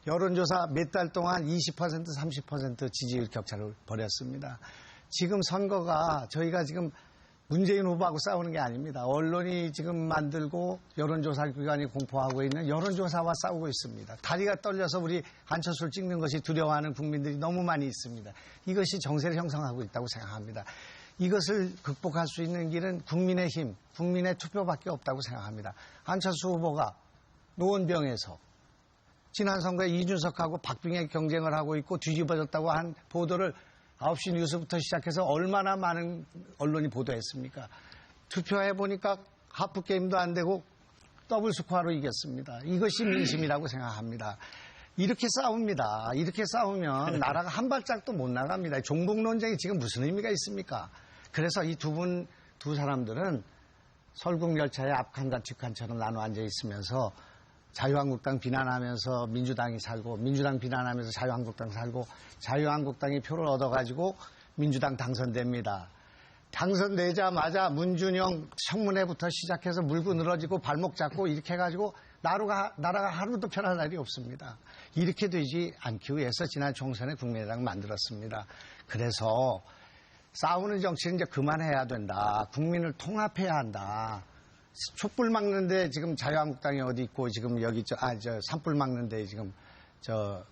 여론조사 몇 달 동안 20% 30% 지지율 격차를 벌였습니다. 지금 선거가 저희가 지금 문재인 후보하고 싸우는 게 아닙니다. 언론이 지금 만들고 여론조사 기관이 공포하고 있는 여론조사와 싸우고 있습니다. 다리가 떨려서 우리 안철수를 찍는 것이 두려워하는 국민들이 너무 많이 있습니다. 이것이 정세를 형성하고 있다고 생각합니다. 이것을 극복할 수 있는 길은 국민의 힘, 국민의 투표밖에 없다고 생각합니다. 안철수 후보가 노원병에서 지난 선거에 이준석하고 박빙의 경쟁을 하고 있고 뒤집어졌다고 한 보도를 9시 뉴스부터 시작해서 얼마나 많은 언론이 보도했습니까? 투표해보니까 하프게임도 안 되고 더블 스코어로 이겼습니다. 이것이 민심이라고 생각합니다. 이렇게 싸웁니다. 이렇게 싸우면 나라가 한 발짝도 못 나갑니다. 종북 논쟁이 지금 무슨 의미가 있습니까? 그래서 이 두 사람들은 설국열차의 앞칸과 뒷칸처럼 나눠 앉아 있으면서 자유한국당 비난하면서 민주당이 살고 민주당 비난하면서 자유한국당 살고 자유한국당이 표를 얻어가지고 민주당 당선됩니다. 당선되자마자 문준영 청문회부터 시작해서 물고 늘어지고 발목 잡고 이렇게 해가지고 나라가 하루도 편할 날이 없습니다. 이렇게 되지 않기 위해서 지난 총선에 국민의당 만들었습니다. 그래서 싸우는 정치는 이제 그만해야 된다. 국민을 통합해야 한다. 촛불 막는데 지금 자유한국당이 어디 있고 지금 여기 산불 막는데 지금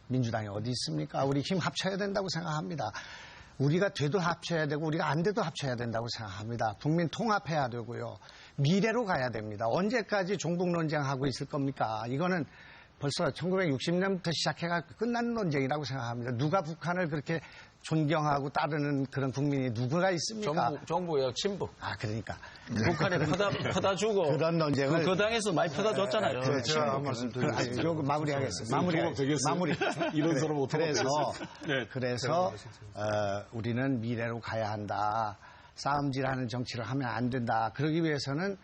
민주당이 어디 있습니까? 우리 힘 합쳐야 된다고 생각합니다. 우리가 돼도 합쳐야 되고 우리가 안 돼도 합쳐야 된다고 생각합니다. 국민 통합해야 되고요. 미래로 가야 됩니다. 언제까지 종북 논쟁하고 있을 겁니까? 이거는 벌써 1960년부터 시작해가지고 끝난 논쟁이라고 생각합니다. 누가 북한을 그렇게 존경하고 따르는 그런 국민이 누구가 있습니까? 정부예요, 친북. 아, 그러니까. 북한에 퍼다 주고. 그런 논쟁을. 그 당에서 많이 퍼다 줬잖아요. 제가 한 말씀 드리겠습니다. 요거 마무리하겠습니다. 마무리. 이런 사람 어떻게 그래서 우리는 미래로 가야 한다. 싸움질하는 정치를 하면 안 된다. 그러기 위해서는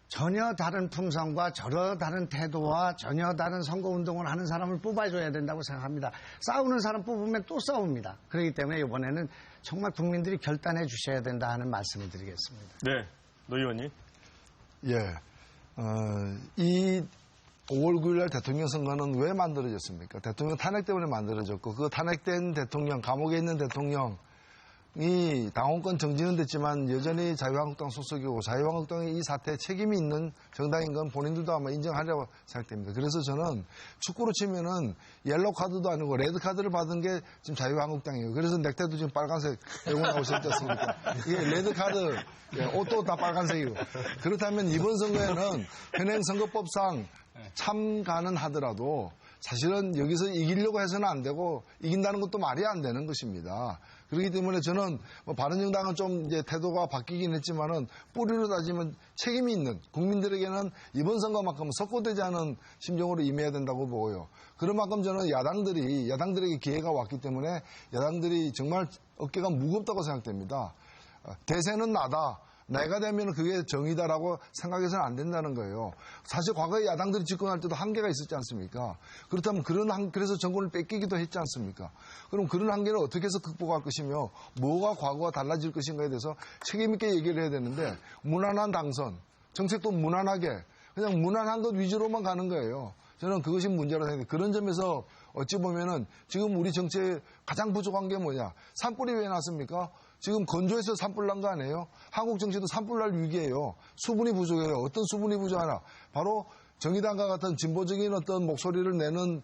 전혀 다른 품성과 전혀 다른 태도와 전혀 다른 선거운동을 하는 사람을 뽑아줘야 된다고 생각합니다. 싸우는 사람 뽑으면 또 싸웁니다. 그렇기 때문에 이번에는 정말 국민들이 결단해 주셔야 된다 하는 말씀을 드리겠습니다. 네, 노 의원님. 예. 이 5월 9일 날 대통령 선거는 왜 만들어졌습니까? 대통령 탄핵 때문에 만들어졌고 그 탄핵된 대통령, 감옥에 있는 대통령이 당원권 정지는 됐지만 여전히 자유한국당 소속이고 자유한국당이 이 사태에 책임이 있는 정당인 건 본인들도 아마 인정하려고 생각됩니다. 그래서 저는 축구로 치면은 옐로우 카드도 아니고 레드 카드를 받은 게 지금 자유한국당이에요. 그래서 넥타이도 지금 빨간색 외고 나오셨지 않습니까? 이게 레드 카드, 옷도 다 빨간색이고. 그렇다면 이번 선거에는 현행 선거법상 참가는 하더라도 사실은 여기서 이기려고 해서는 안 되고 이긴다는 것도 말이 안 되는 것입니다. 그렇기 때문에 저는 바른정당은 좀 이제 태도가 바뀌긴 했지만은 뿌리로 따지면 책임이 있는 국민들에게는 이번 선거만큼은 석고되지 않은 심정으로 임해야 된다고 보고요. 그런 만큼 저는 야당들에게 기회가 왔기 때문에 야당들이 정말 어깨가 무겁다고 생각됩니다. 대세는 나다. 내가 되면 그게 정의다라고 생각해서는 안 된다는 거예요. 사실 과거에 야당들이 집권할 때도 한계가 있었지 않습니까? 그렇다면 그래서 정권을 뺏기기도 했지 않습니까? 그럼 그런 한계를 어떻게 해서 극복할 것이며 뭐가 과거와 달라질 것인가에 대해서 책임 있게 얘기를 해야 되는데 무난한 당선, 정책도 무난하게 그냥 무난한 것 위주로만 가는 거예요. 저는 그것이 문제라고 생각해요. 그런 점에서 어찌 보면은 지금 우리 정치에 가장 부족한 게 뭐냐? 산불이 왜 났습니까? 지금 건조해서 산불 난 거 아니에요? 한국 정치도 산불 날 위기예요. 수분이 부족해요. 어떤 수분이 부족하나? 바로 정의당과 같은 진보적인 어떤 목소리를 내는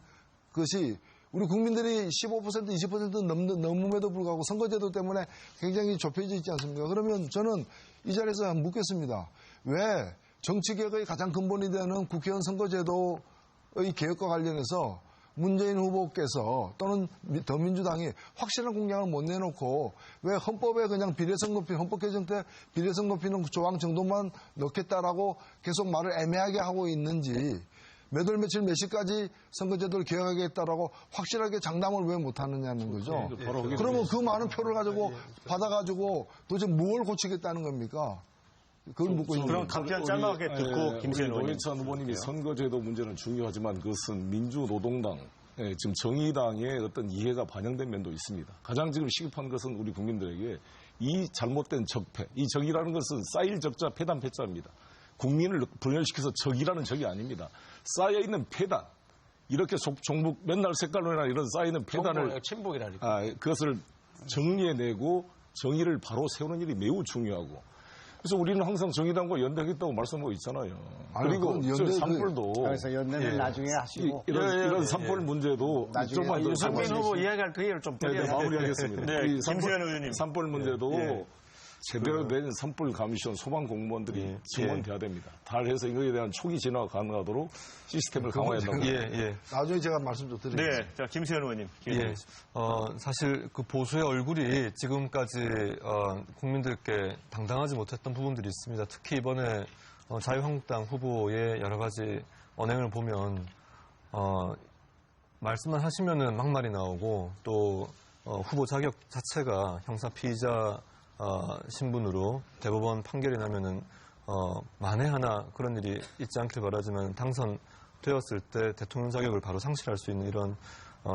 것이 우리 국민들이 15% 20% 넘음에도 불구하고 선거제도 때문에 굉장히 좁혀져 있지 않습니까? 그러면 저는 이 자리에서 묻겠습니다. 왜 정치개혁의 가장 근본이 되는 국회의원 선거제도의 개혁과 관련해서 문재인 후보께서 또는 더민주당이 확실한 공약을 못 내놓고 왜 헌법에 그냥 비례성 높이, 헌법 개정 때 비례성 높이는 조항 정도만 넣겠다라고 계속 말을 애매하게 하고 있는지 몇 월 며칠 몇 시까지 선거제도를 개혁하겠다라고 확실하게 장담을 왜 못하느냐는 거죠. 그러면 그 많은 표를 가지고 받아가지고 도대체 뭘 고치겠다는 겁니까? 그걸 묻고 있는 그럼 답변 짤막하게 듣고 김세현 의원님. 노회찬 후보님이 선거제도 문제는 중요하지만 그것은 민주노동당, 지금 정의당의 어떤 이해가 반영된 면도 있습니다. 가장 지금 시급한 것은 우리 국민들에게 이 잘못된 적폐, 이 적이라는 것은 쌓일 적자, 폐단, 패자입니다. 국민을 분열시켜서 적이라는 적이 아닙니다. 쌓여있는 폐단, 이렇게 종북 맨날 색깔론이나 이런 쌓여있는 폐단을 친북이라니까. 그것을 정리해내고 정의를 바로 세우는 일이 매우 중요하고 그래서 우리는 항상 정의당과 연대하겠다고 말씀하고 있잖아요. 그리고 산불도. 그래서 연대는 나중에 하시고. 이런 산불 문제도. 나중에. 유승민 후보 이야기할 기회를 좀 드려야 마무리하겠습니다. 네, 김세현 의원님. 산불 문제도 제대로 된 산불 감시원 소방 공무원들이 예. 증원돼야 됩니다. 다 해서 이거에 대한 초기 진화가 가능하도록 시스템을 강화한다고. 나중에 제가 말씀 좀 드리겠습니다. 네, 자 김수현 의원님. 예. 사실 그 보수의 얼굴이 지금까지 국민들께 당당하지 못했던 부분들이 있습니다. 특히 이번에 자유한국당 후보의 여러 가지 언행을 보면 말씀만 하시면은 막말이 나오고 또 후보 자격 자체가 형사 피의자 신분으로 대법원 판결이 나면은 만에 하나 그런 일이 있지 않길 바라지만 당선되었을 때 대통령 자격을 바로 상실할 수 있는 이런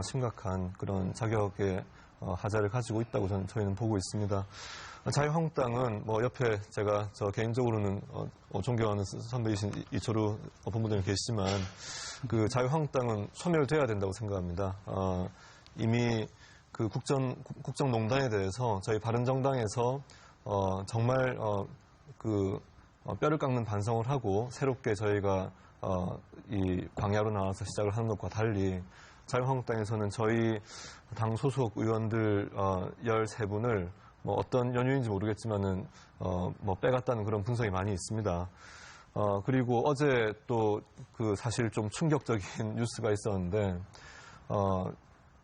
심각한 그런 자격의 하자를 가지고 있다고 저희는 보고 있습니다. 자유한국당은 뭐 옆에 제가 개인적으로는 존경하는 선배이신 이철우 본부장님 계시지만 그 자유한국당은 소멸돼야 된다고 생각합니다. 이미 그 국정농단에 대해서 저희 바른정당에서 정말 뼈를 깎는 반성을 하고 새롭게 저희가 이 광야로 나와서 시작을 하는 것과 달리 자유한국당에서는 저희 당 소속 의원들 13분을 뭐 어떤 연유인지 모르겠지만은 뭐 빼갔다는 그런 분석이 많이 있습니다. 그리고 어제 또 그 사실 좀 충격적인 뉴스가 있었는데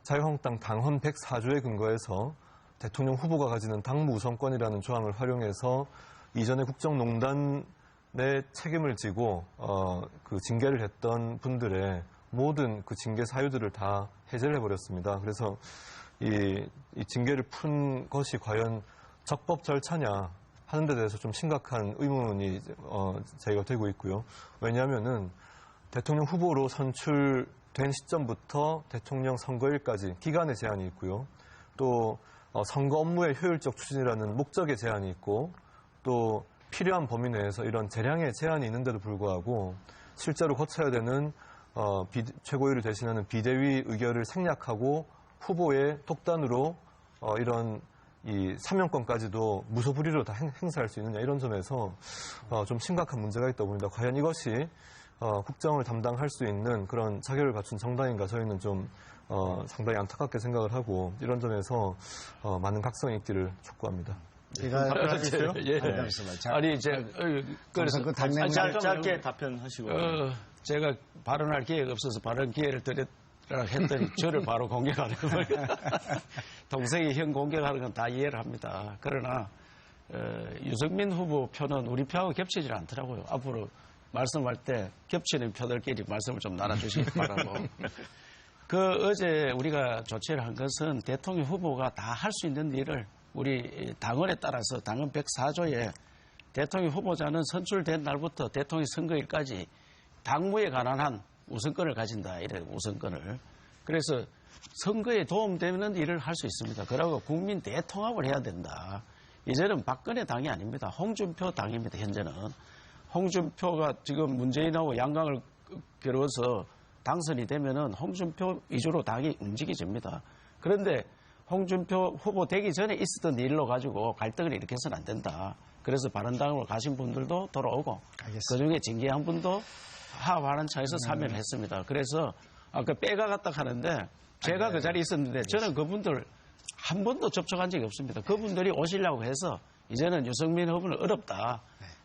자유한국당 당헌 104조에 근거해서 대통령 후보가 가지는 당무 우선권이라는 조항을 활용해서 이전에 국정농단의 책임을 지고 그 징계를 했던 분들의 모든 그 징계 사유들을 다 해제를 해버렸습니다. 그래서 이 징계를 푼 것이 과연 적법 절차냐 하는 데 대해서 좀 심각한 의문이 제기가 되고 있고요. 왜냐하면은 대통령 후보로 선출된 시점부터 대통령 선거일까지 기간의 제한이 있고요. 또 선거 업무의 효율적 추진이라는 목적의 제한이 있고 또 필요한 범위 내에서 이런 재량의 제한이 있는데도 불구하고 실제로 거쳐야 되는 최고위를 대신하는 비대위 의결을 생략하고 후보의 독단으로 이런 이 사명권까지도 무소불위로 다 행사할 수 있느냐 이런 점에서 좀 심각한 문제가 있다고 봅니다. 과연 이것이 국정을 담당할 수 있는 그런 자격을 갖춘 정당인가 저희는 좀 상당히 안타깝게 생각을 하고 이런 점에서 많은 각성이 있기를 촉구합니다. 제가 예. 아니 그래서 그 당내 짧게 답변하시고 제가 발언할 기회가 없어서 발언 기회를 드렸라 했더니 저를 바로 공격하는 거예요. 동생이 형 공격하는 건 다 이해를 합니다. 그러나 유승민 후보 표는 우리 표하고 겹치질 않더라고요. 앞으로 말씀할 때 겹치는 표들끼리 말씀을 좀 나눠주시기 바라고. 어제 우리가 조치를 한 것은 대통령 후보가 다 할 수 있는 일을 우리 당헌에 따라서 당헌 104조에 대통령 후보자는 선출된 날부터 대통령 선거일까지 당무에 관한 한 우선권을 가진다. 이래 우선권을. 그래서 선거에 도움되는 일을 할 수 있습니다. 그러고 국민 대통합을 해야 된다. 이제는 박근혜 당이 아닙니다. 홍준표 당입니다. 현재는. 홍준표가 지금 문재인하고 양강을 겨루어서 당선이 되면은 홍준표 위주로 당이 움직여집니다. 그런데 홍준표 후보 되기 전에 있었던 일로 가지고 갈등을 일으켜서는 안 된다. 그래서 바른당으로 가신 분들도 돌아오고 그중에 징계한 분도 화합하는 차에서 사면을 했습니다. 그래서 아까 빼가갔다 하는데 제가 그 자리에 있었는데 저는 그분들 한 번도 접촉한 적이 없습니다. 그분들이 오시려고 해서 이제는 유승민 후보는 어렵다.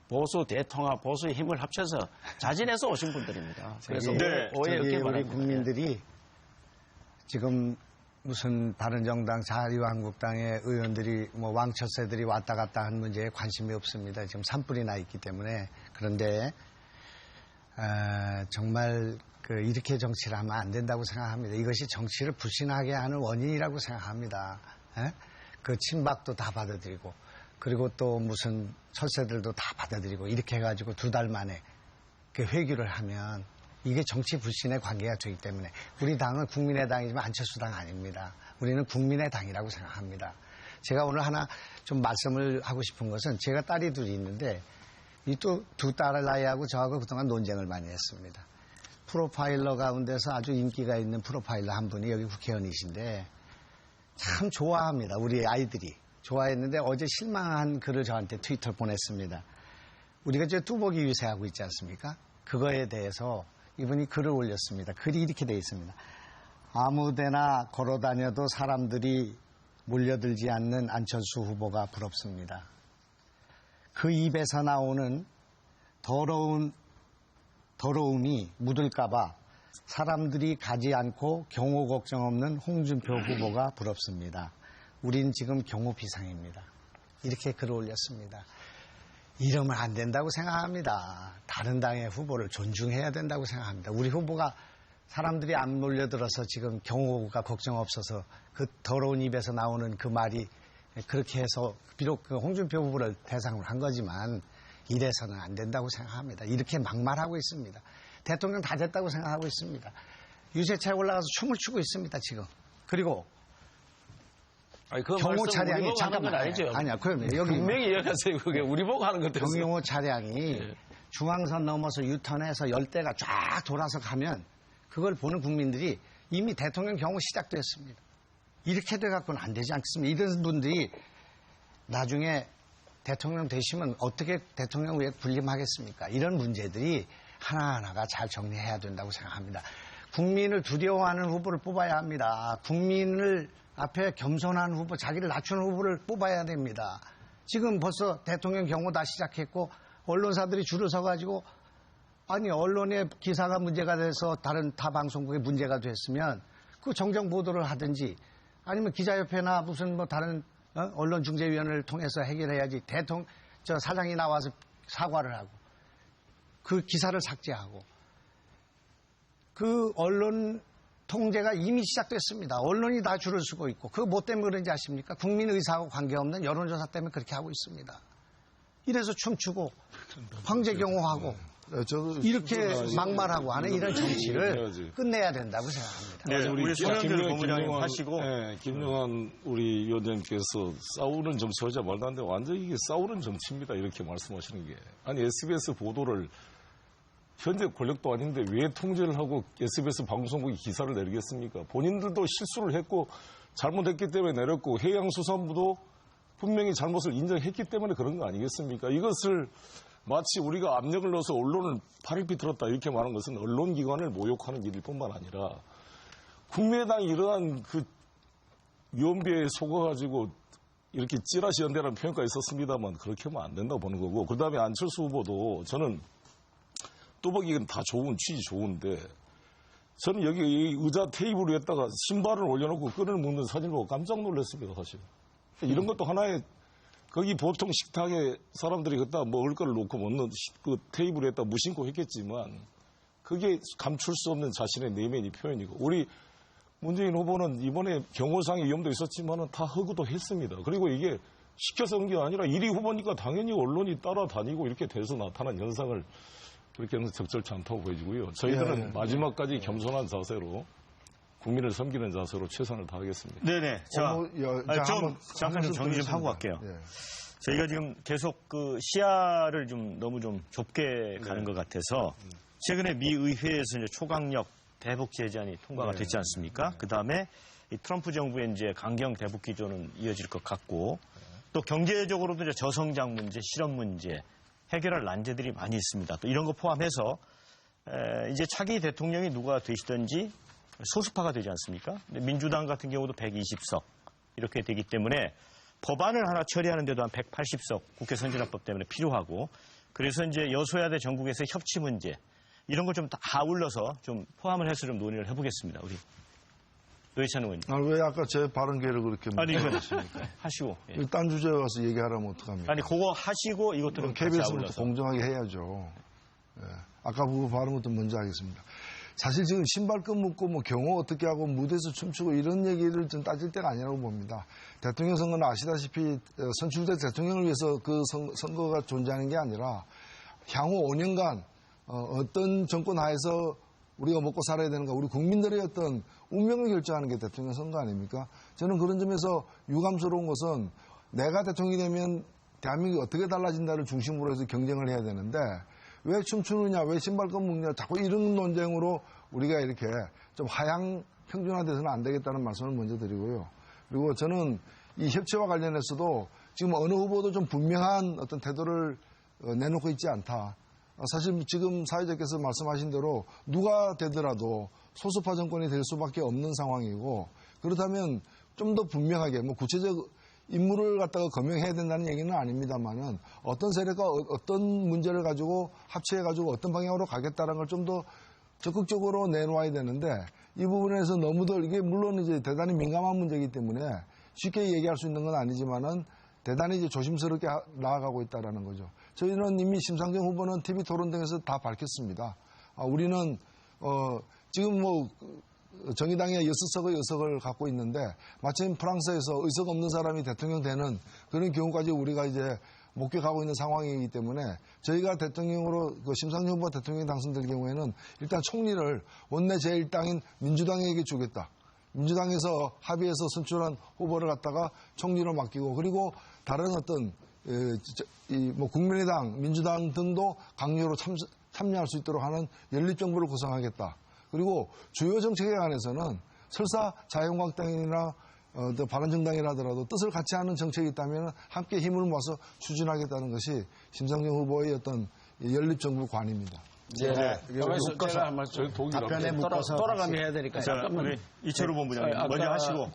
보수 대통합, 보수의 힘을 합쳐서 자진해서 오신 분들입니다. 그래서 오해 없게 바랍니다. 우리 국민들이 지금 무슨 바른정당, 자유한국당의 의원들이 뭐 왕초세들이 왔다 갔다 하는 문제에 관심이 없습니다. 지금 산불이 나 있기 때문에. 그런데 정말 이렇게 정치를 하면 안 된다고 생각합니다. 이것이 정치를 불신하게 하는 원인이라고 생각합니다. 그 친박도 다 받아들이고 그리고 또 무슨 철새들도 다 받아들이고 이렇게 해가지고 2달 만에 회귀를 하면 이게 정치 불신의 관계가 되기 때문에 우리 당은 국민의당이지만 안철수 당 아닙니다. 우리는 국민의 당이라고 생각합니다. 제가 오늘 하나 좀 말씀을 하고 싶은 것은 제가 딸이 둘이 있는데 이 또 두 딸을 나이하고 저하고 그동안 논쟁을 많이 했습니다. 프로파일러 가운데서 아주 인기가 있는 프로파일러 한 분이 여기 국회의원이신데 참 좋아합니다. 우리 아이들이. 좋아했는데 어제 실망한 글을 저한테 트위터를 보냈습니다. 우리가 이제 뚜벅이 유세하고 있지 않습니까? 그거에 대해서 이분이 글을 올렸습니다. 글이 이렇게 되어 있습니다. 아무데나 걸어다녀도 사람들이 몰려들지 않는 안철수 후보가 부럽습니다. 그 입에서 나오는 더러움이 묻을까봐 사람들이 가지 않고 경호 걱정 없는 홍준표 후보가 부럽습니다. 우린 지금 경호 비상입니다. 이렇게 글을 올렸습니다. 이러면 안 된다고 생각합니다. 다른 당의 후보를 존중해야 된다고 생각합니다. 우리 후보가 사람들이 안 몰려들어서 지금 경호가 걱정 없어서 그 더러운 입에서 나오는 그 말이 그렇게 해서 비록 그 홍준표 후보를 대상으로 한 거지만 이래서는 안 된다고 생각합니다. 이렇게 막말하고 있습니다. 대통령 다 됐다고 생각하고 있습니다. 유세차에 올라가서 춤을 추고 있습니다, 지금. 그리고 경호 차량이 잠깐만 아니죠. 아니야. 그러면 여기 분명히 이야기하세요. 그게 우리 보고 하는 것도 경호 차량이 중앙선 넘어서 유턴해서 열대가 쫙 돌아서 가면 그걸 보는 국민들이 이미 대통령 경호 시작됐습니다. 이렇게 돼갖고는 안 되지 않겠습니까? 이런 분들이 나중에 대통령 되시면 어떻게 대통령 왜 군림하겠습니까? 이런 문제들이 하나하나가 잘 정리해야 된다고 생각합니다. 국민을 두려워하는 후보를 뽑아야 합니다. 국민을 앞에 겸손한 후보, 자기를 낮추는 후보를 뽑아야 됩니다. 지금 벌써 대통령 경호 다 시작했고 언론사들이 줄을 서가지고 아니 언론의 기사가 문제가 돼서 다른 타 방송국에 문제가 됐으면 그 정정 보도를 하든지 아니면 기자협회나 무슨 뭐 다른 언론중재위원회를 통해서 해결해야지 사장이 나와서 사과를 하고 그 기사를 삭제하고 그 언론 통제가 이미 시작됐습니다. 언론이 다 줄을 서고 있고 그거 뭐 때문에 그런지 아십니까? 국민 의사하고 관계없는 여론조사 때문에 그렇게 하고 있습니다. 이래서 춤추고 황제 경호하고 이렇게 막말하고 하는 이런 정치를 끝내야 된다고 생각합니다. 네, 우리 손영길 본부장님 하시고 김영환 우리 위원장님께서 싸우는 정치 하자 말도 안 돼. 완전히 이게 싸우는 정치입니다. 이렇게 말씀하시는 게. 아니 SBS 보도를 현재 권력도 아닌데 왜 통제를 하고 SBS 방송국이 기사를 내리겠습니까? 본인들도 실수를 했고 잘못했기 때문에 내렸고 해양수산부도 분명히 잘못을 인정했기 때문에 그런 거 아니겠습니까? 이것을 마치 우리가 압력을 넣어서 언론을 팔을 비틀었다 이렇게 말하는 것은 언론기관을 모욕하는 일일 뿐만 아니라 국민의당이 이러한 그 위원비에 속아가지고 이렇게 찌라시 연대라는 표현까지 썼습니다만 그렇게 하면 안 된다고 보는 거고 그 다음에 안철수 후보도 저는 뚜벅이는 다 좋은 취지 좋은데 저는 여기 의자 테이블 위에다가 신발을 올려놓고 끈을 묶는 사진을 보고 깜짝 놀랐습니다 사실. 이런 것도 하나의 거기 보통 식탁에 사람들이 그다 먹을 거를 놓고 먹는 그 테이블에다 무심코 했겠지만 그게 감출 수 없는 자신의 내면의 표현이고 우리 문재인 후보는 이번에 경호상의 위험도 있었지만은 다 허구도 했습니다. 그리고 이게 시켜서 한 게 아니라 1위 후보니까 당연히 언론이 따라다니고 이렇게 돼서 나타난 현상을 그렇게 하는 적절치 않다고 보여지고요. 저희들은 마지막까지 겸손한 자세로 국민을 섬기는 자세로 최선을 다하겠습니다. 네네. 잠깐 좀 정리 좀 하고 갈게요. 저희가 지금 계속 그 시야를 좀 너무 좀 좁게 가는 것 같아서 최근에 미 의회에서 이제 초강력 대북 제재안이 통과가 됐지 않습니까? 그 다음에 이 트럼프 정부의 이제 강경 대북 기조는 이어질 것 같고 또 경제적으로도 이제 저성장 문제, 실업 문제 해결할 난제들이 많이 있습니다. 또 이런 거 포함해서 이제 차기 대통령이 누가 되시든지 소수파가 되지 않습니까? 민주당 같은 경우도 120석 이렇게 되기 때문에 법안을 하나 처리하는 데도 한 180석 국회 선진화법 때문에 필요하고 그래서 이제 여소야대 전국에서의 협치 문제 이런 걸 좀 다 아울러서 좀 포함을 해서 좀 논의를 해보겠습니다. 우리 노회찬 의원님. 왜 아까 제 발언 기회를 그렇게 물어보십니까? 하시고. 예. 딴 주제에 와서 얘기하라면 어떡합니까? 아니 그거 하시고 이것들은 KBS부터 공정하게 해야죠. 예. 아까 그거 발언부터 먼저 하겠습니다. 사실 지금 신발끈 묶고 뭐 경호 어떻게 하고 무대에서 춤추고 이런 얘기를 좀 따질 때가 아니라고 봅니다. 대통령 선거는 아시다시피 선출된 대통령을 위해서 그 선거가 존재하는 게 아니라 향후 5년간 어떤 정권 하에서 우리가 먹고 살아야 되는가 우리 국민들의 어떤 운명을 결정하는 게 대통령 선거 아닙니까? 저는 그런 점에서 유감스러운 것은 내가 대통령이 되면 대한민국이 어떻게 달라진다를 중심으로 해서 경쟁을 해야 되는데 왜 춤추느냐, 왜 신발끈 묶느냐, 자꾸 이런 논쟁으로 우리가 이렇게 좀 하향 평준화돼서는 안 되겠다는 말씀을 먼저 드리고요. 그리고 저는 이 협치와 관련해서도 지금 어느 후보도 좀 분명한 어떤 태도를 내놓고 있지 않다. 사실 지금 사회자께서 말씀하신 대로 누가 되더라도 소수파 정권이 될 수밖에 없는 상황이고 그렇다면 좀 더 분명하게 뭐 구체적 인물을 갖다가 거명해야 된다는 얘기는 아닙니다만은 어떤 세력과 어떤 문제를 가지고 합치해가지고 어떤 방향으로 가겠다는 걸 좀 더 적극적으로 내놓아야 되는데 이 부분에서 너무들 이게 물론 이제 대단히 민감한 문제이기 때문에 쉽게 얘기할 수 있는 건 아니지만은 대단히 이제 조심스럽게 나아가고 있다라는 거죠. 저희는 이미 심상정 후보는 TV 토론 등에서 다 밝혔습니다. 우리는 지금 뭐 정의당의 6석의 의석을 갖고 있는데 마침 프랑스에서 의석 없는 사람이 대통령 되는 그런 경우까지 우리가 이제 목격하고 있는 상황이기 때문에 저희가 대통령으로 심상정 후보 대통령이 당선될 경우에는 일단 총리를 원내 제1당인 민주당에게 주겠다. 민주당에서 합의해서 선출한 후보를 갖다가 총리로 맡기고 그리고 다른 어떤 뭐 국민의당, 민주당 등도 강요로 참여할 수 있도록 하는 연립정부를 구성하겠다. 그리고 주요 정책에 관해서는 설사 자유한국당이나 바른정당이라더라도 뜻을 같이 하는 정책이 있다면 함께 힘을 모아서 추진하겠다는 것이 심상정 후보의 어떤 연립정부관입니다. 제가 한 말씀 답변에 묶어서 돌아가며 해야 되니까 잠깐만. 이철우 본부장님 먼저 하시고.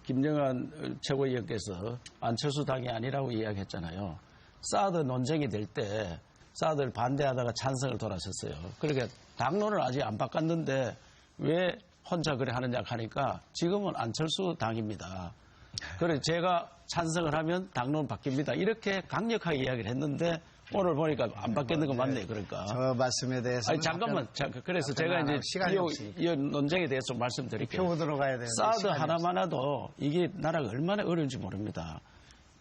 김정한 최고위원께서 안철수 당이 아니라고 이야기했잖아요. 사드 논쟁이 될 때 사드를 반대하다가 찬성을 돌아섰어요. 그러니까 당론을 아직 안 바꿨는데 왜 혼자 그래 하느냐 하니까 지금은 안철수 당입니다. 그래서 제가 찬성을 하면 당론 바뀝니다. 이렇게 강력하게 이야기를 했는데 오늘 보니까 안 바뀌는 거 맞네. 그러니까. 저 말씀에 대해서. 아니, 잠깐만. 그래서 제가 이제 이 논쟁에 대해서 말씀드릴게요. 표 들어가야 되는데. 사드 하나만 해도 이게 나라가 얼마나 어려운지 모릅니다.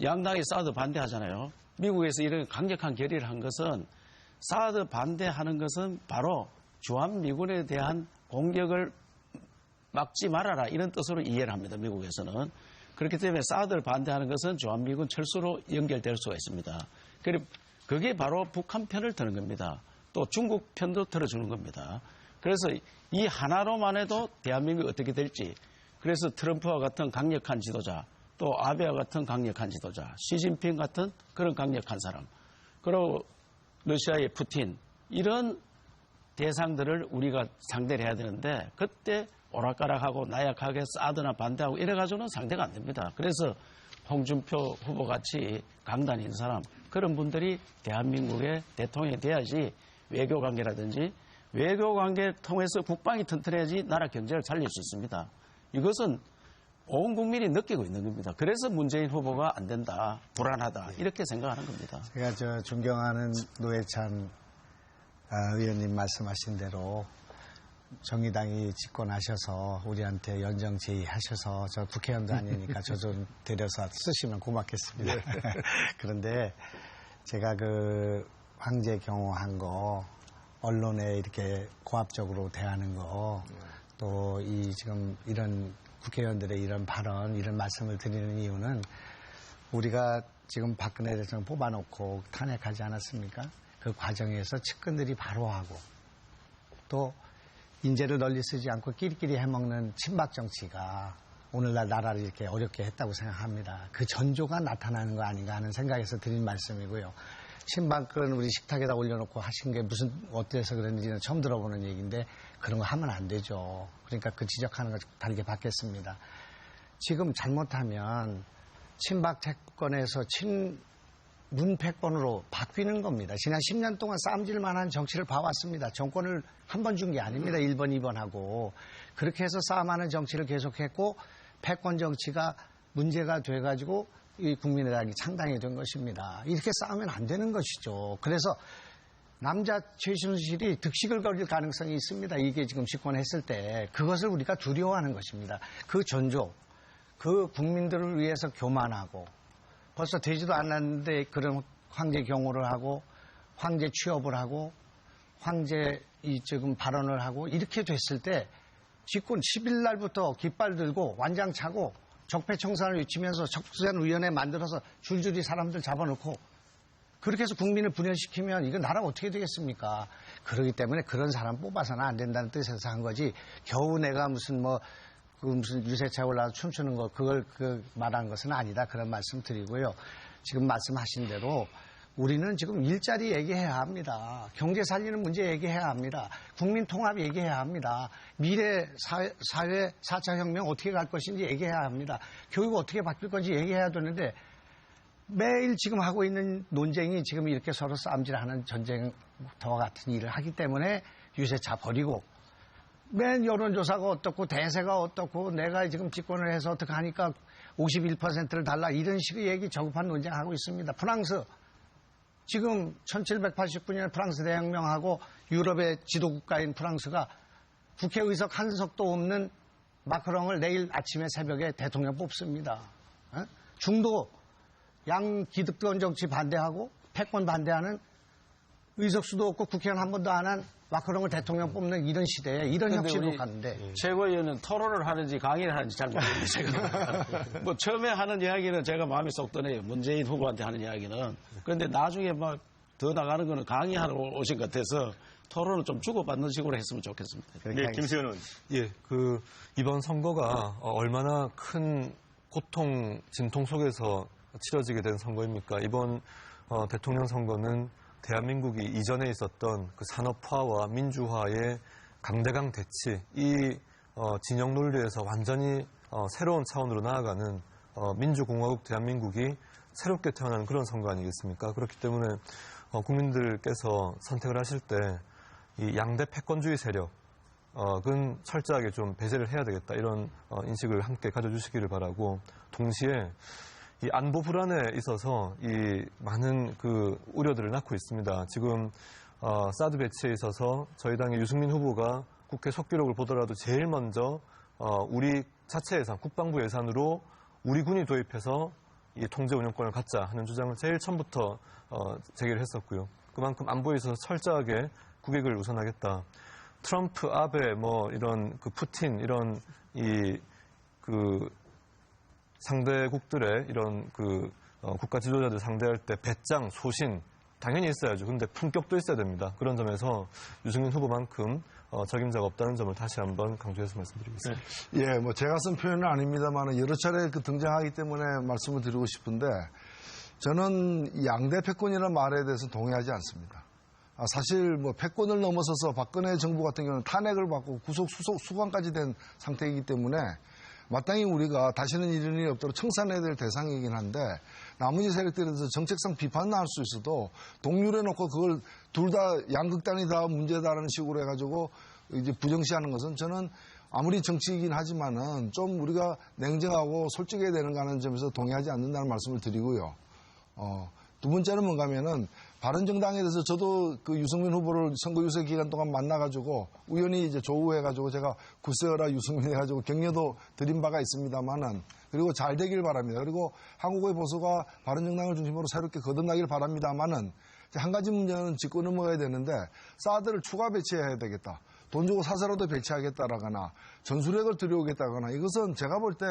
양당이 사드 반대하잖아요. 미국에서 이런 강력한 결의를 한 것은 사드 반대하는 것은 바로 주한미군에 대한 공격을 막지 말아라 이런 뜻으로 이해를 합니다. 미국에서는. 그렇기 때문에 사드를 반대하는 것은 주한미군 철수로 연결될 수가 있습니다. 그게 바로 북한 편을 드는 겁니다. 또 중국 편도 들어주는 겁니다. 그래서 이 하나로만 해도 대한민국이 어떻게 될지 그래서 트럼프와 같은 강력한 지도자 또 아베와 같은 강력한 지도자 시진핑 같은 그런 강력한 사람 그리고 러시아의 푸틴 이런 대상들을 우리가 상대를 해야 되는데 그때 오락가락하고 나약하게 사드나 반대하고 이래가지고는 상대가 안 됩니다. 그래서 홍준표 후보 같이 강단 있는 사람 그런 분들이 대한민국의 대통령이 돼야지 외교관계라든지 외교관계 통해서 국방이 튼튼해야지 나라 경제를 살릴 수 있습니다. 이것은 온 국민이 느끼고 있는 겁니다. 그래서 문재인 후보가 안 된다, 불안하다 이렇게 생각하는 겁니다. 제가 존경하는 노회찬 의원님 말씀하신 대로 정의당이 집권하셔서 우리한테 연정 제의하셔서 저 국회의원도 아니니까 저 좀 데려서 쓰시면 고맙겠습니다. 그런데 제가 그 황제 경호한 거 언론에 이렇게 고압적으로 대하는 거 또 이 지금 이런 국회의원들의 이런 발언 이런 말씀을 드리는 이유는 우리가 지금 박근혜 대통령 뽑아놓고 탄핵하지 않았습니까? 그 과정에서 측근들이 바로 하고 또 인재를 널리 쓰지 않고 끼리끼리 해먹는 친박 정치가 오늘날 나라를 이렇게 어렵게 했다고 생각합니다. 그 전조가 나타나는 거 아닌가 하는 생각에서 드린 말씀이고요. 친박은 우리 식탁에다 올려놓고 하신 게 무슨 어때서 그랬는지는 처음 들어보는 얘기인데 그런 거 하면 안 되죠. 그러니까 그 지적하는 거 다르게 받겠습니다. 지금 잘못하면 친박 채권에서 문패권으로 바뀌는 겁니다. 지난 10년 동안 싸움질만한 정치를 봐왔습니다. 정권을 한 번 준 게 아닙니다. 1번, 2번 하고. 그렇게 해서 싸움하는 정치를 계속했고 패권 정치가 문제가 돼가지고 이 국민의당이 창당이 된 것입니다. 이렇게 싸우면 안 되는 것이죠. 그래서 남자 최순실이 득식을 거릴 가능성이 있습니다. 이게 지금 집권했을 때 그것을 우리가 두려워하는 것입니다. 그 전조, 그 국민들을 위해서 교만하고 벌써 되지도 않았는데 그런 황제 경호를 하고 황제 취업을 하고 황제 지금 발언을 하고 이렇게 됐을 때 집권 10일 날부터 깃발 들고 완장 차고 적폐청산을 외치면서 적폐위원회 만들어서 줄줄이 사람들 잡아놓고 그렇게 해서 국민을 분열시키면 이거 나라가 어떻게 되겠습니까? 그렇기 때문에 그런 사람 뽑아서는 안 된다는 뜻에서 한 거지 겨우 내가 무슨 유세차 올라서 춤추는 거 그걸 말한 것은 아니다 그런 말씀 드리고요. 지금 말씀하신 대로 우리는 지금 일자리 얘기해야 합니다. 경제 살리는 문제 얘기해야 합니다. 국민 통합 얘기해야 합니다. 미래 사회 4차 혁명 어떻게 갈 것인지 얘기해야 합니다. 교육 어떻게 바뀔 건지 얘기해야 되는데 매일 지금 하고 있는 논쟁이 지금 이렇게 서로 싸움질하는 전쟁터와 같은 일을 하기 때문에 유세차 버리고 맨 여론조사가 어떻고 대세가 어떻고 내가 지금 집권을 해서 어떻게 하니까 51%를 달라 이런 식의 얘기 저급한 논쟁하고 있습니다. 프랑스 지금 1789년에 프랑스 대혁명하고 유럽의 지도국가인 프랑스가 국회의석 한 석도 없는 마크롱을 내일 아침에 새벽에 대통령 뽑습니다. 중도 양기득권 정치 반대하고 패권 반대하는 의석수도 없고 국회의원 한 번도 안 한 마크롱을 대통령 뽑는 이런 시대에 이런 혁신으로 갔는데 최고위원은 토론을 하는지 강의를 하는지 잘 모르겠어요. 제가. 뭐 처음에 하는 이야기는 제가 마음에 쏙 드네요. 문재인 후보한테 하는 이야기는. 그런데 나중에 막 더 나가는 거는 강의하러 오신 것 같아서 토론을 좀 주고받는 식으로 했으면 좋겠습니다. 네, 김수현 의원. 예, 이번 선거가 얼마나 큰 고통, 진통 속에서 치러지게 된 선거입니까? 이번 대통령 선거는 대한민국이 이전에 있었던 그 산업화와 민주화의 강대강 대치, 이 진영 논리에서 완전히 새로운 차원으로 나아가는 민주공화국 대한민국이 새롭게 태어나는 그런 선거 아니겠습니까? 그렇기 때문에 국민들께서 선택을 하실 때 이 양대 패권주의 세력은 철저하게 좀 배제를 해야 되겠다 이런 인식을 함께 가져주시기를 바라고 동시에 이 안보 불안에 있어서 이 많은 그 우려들을 낳고 있습니다. 지금 사드 배치에 있어서 저희 당의 유승민 후보가 국회 속기록을 보더라도 제일 먼저 우리 자체 예산, 국방부 예산으로 우리 군이 도입해서 이 통제 운영권을 갖자 하는 주장을 제일 처음부터 제기를 했었고요. 그만큼 안보에 있어서 철저하게 국익을 우선하겠다. 트럼프, 아베, 뭐 이런 그 푸틴 이런 그 상대국들의 이런 그 국가 지도자들 상대할 때 배짱, 소신 당연히 있어야죠. 근데 품격도 있어야 됩니다. 그런 점에서 유승민 후보만큼 적임자가 없다는 점을 다시 한번 강조해서 말씀드리겠습니다. 예, 뭐 제가 쓴 표현은 아닙니다만 여러 차례 등장하기 때문에 말씀을 드리고 싶은데 저는 양대 패권이라는 말에 대해서 동의하지 않습니다. 사실 뭐 패권을 넘어서서 박근혜 정부 같은 경우는 탄핵을 받고 구속 수감까지 된 상태이기 때문에 마땅히 우리가 다시는 이런 일이 없도록 청산해야 될 대상이긴 한데 나머지 세력들에 대해서 정책상 비판은 할 수 있어도 동률해 놓고 그걸 둘 다 양극단이 다 문제다라는 식으로 해가지고 이제 부정시하는 것은 저는 아무리 정치이긴 하지만은 좀 우리가 냉정하고 솔직해야 되는가 하는 점에서 동의하지 않는다는 말씀을 드리고요. 두 번째는 뭔가 하면은 바른정당에 대해서 저도 그 유승민 후보를 선거 유세 기간 동안 만나가지고 우연히 이제 조우해가지고 제가 구세어라 유승민 해가지고 격려도 드린 바가 있습니다만은 그리고 잘 되길 바랍니다. 그리고 한국의 보수가 바른정당을 중심으로 새롭게 거듭나길 바랍니다만은 한 가지 문제는 짚고 넘어가야 되는데 사드를 추가 배치해야 되겠다. 돈 주고 사서라도 배치하겠다라거나 전술핵을 들여오겠다거나 이것은 제가 볼 때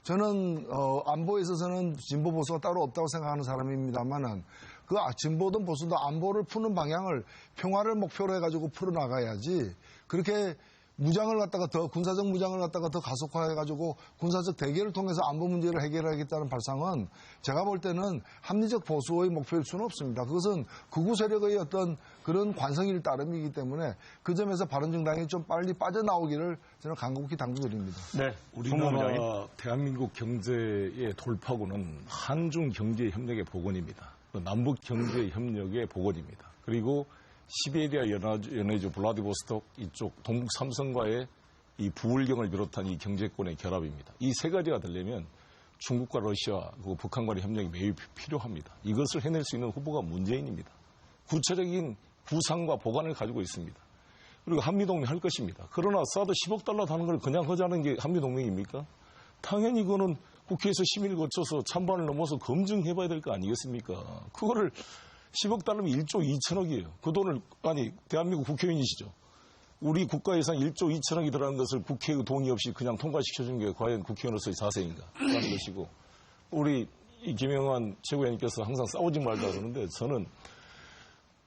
저는 안보에 있어서는 진보 보수가 따로 없다고 생각하는 사람입니다만은 그 진보든 보수든 안보를 푸는 방향을 평화를 목표로 해가지고 풀어나가야지 그렇게 무장을 갖다가 더 군사적 무장을 갖다가 더 가속화해가지고 군사적 대결을 통해서 안보 문제를 해결하겠다는 발상은 제가 볼 때는 합리적 보수의 목표일 수는 없습니다. 그것은 극우 세력의 어떤 그런 관성일 따름이기 때문에 그 점에서 바른정당이 좀 빨리 빠져나오기를 저는 간곡히 당부드립니다. 네, 우리나라 대한민국 경제의 돌파구는 한중 경제 협력의 복원입니다. 남북 경제 협력의 복원입니다. 그리고 시베리아 연해주 블라디보스톡 이쪽 동북 삼성과의 이 부울경을 비롯한 이 경제권의 결합입니다. 이 세 가지가 되려면 중국과 러시아 그리고 북한과의 협력이 매우 필요합니다. 이것을 해낼 수 있는 후보가 문재인입니다. 구체적인 구상과 보관을 가지고 있습니다. 그리고 한미동맹 할 것입니다. 그러나 사드 10억 달러 다는 걸 그냥 하자는 게 한미동맹입니까? 당연히 이거는 국회에서 심의를 거쳐서 찬반을 넘어서 검증해봐야 될 거 아니겠습니까? 그거를 10억 달러면 1조 2천억이에요. 그 돈을, 아니, 대한민국 국회의원이시죠. 우리 국가 예산 1조 2천억이 들어간 것을 국회의 동의 없이 그냥 통과시켜준 게 과연 국회의원으로서의 자세인가 하는 것이고, 우리 김영환 최고위원님께서 항상 싸우지 말자 그러는데 저는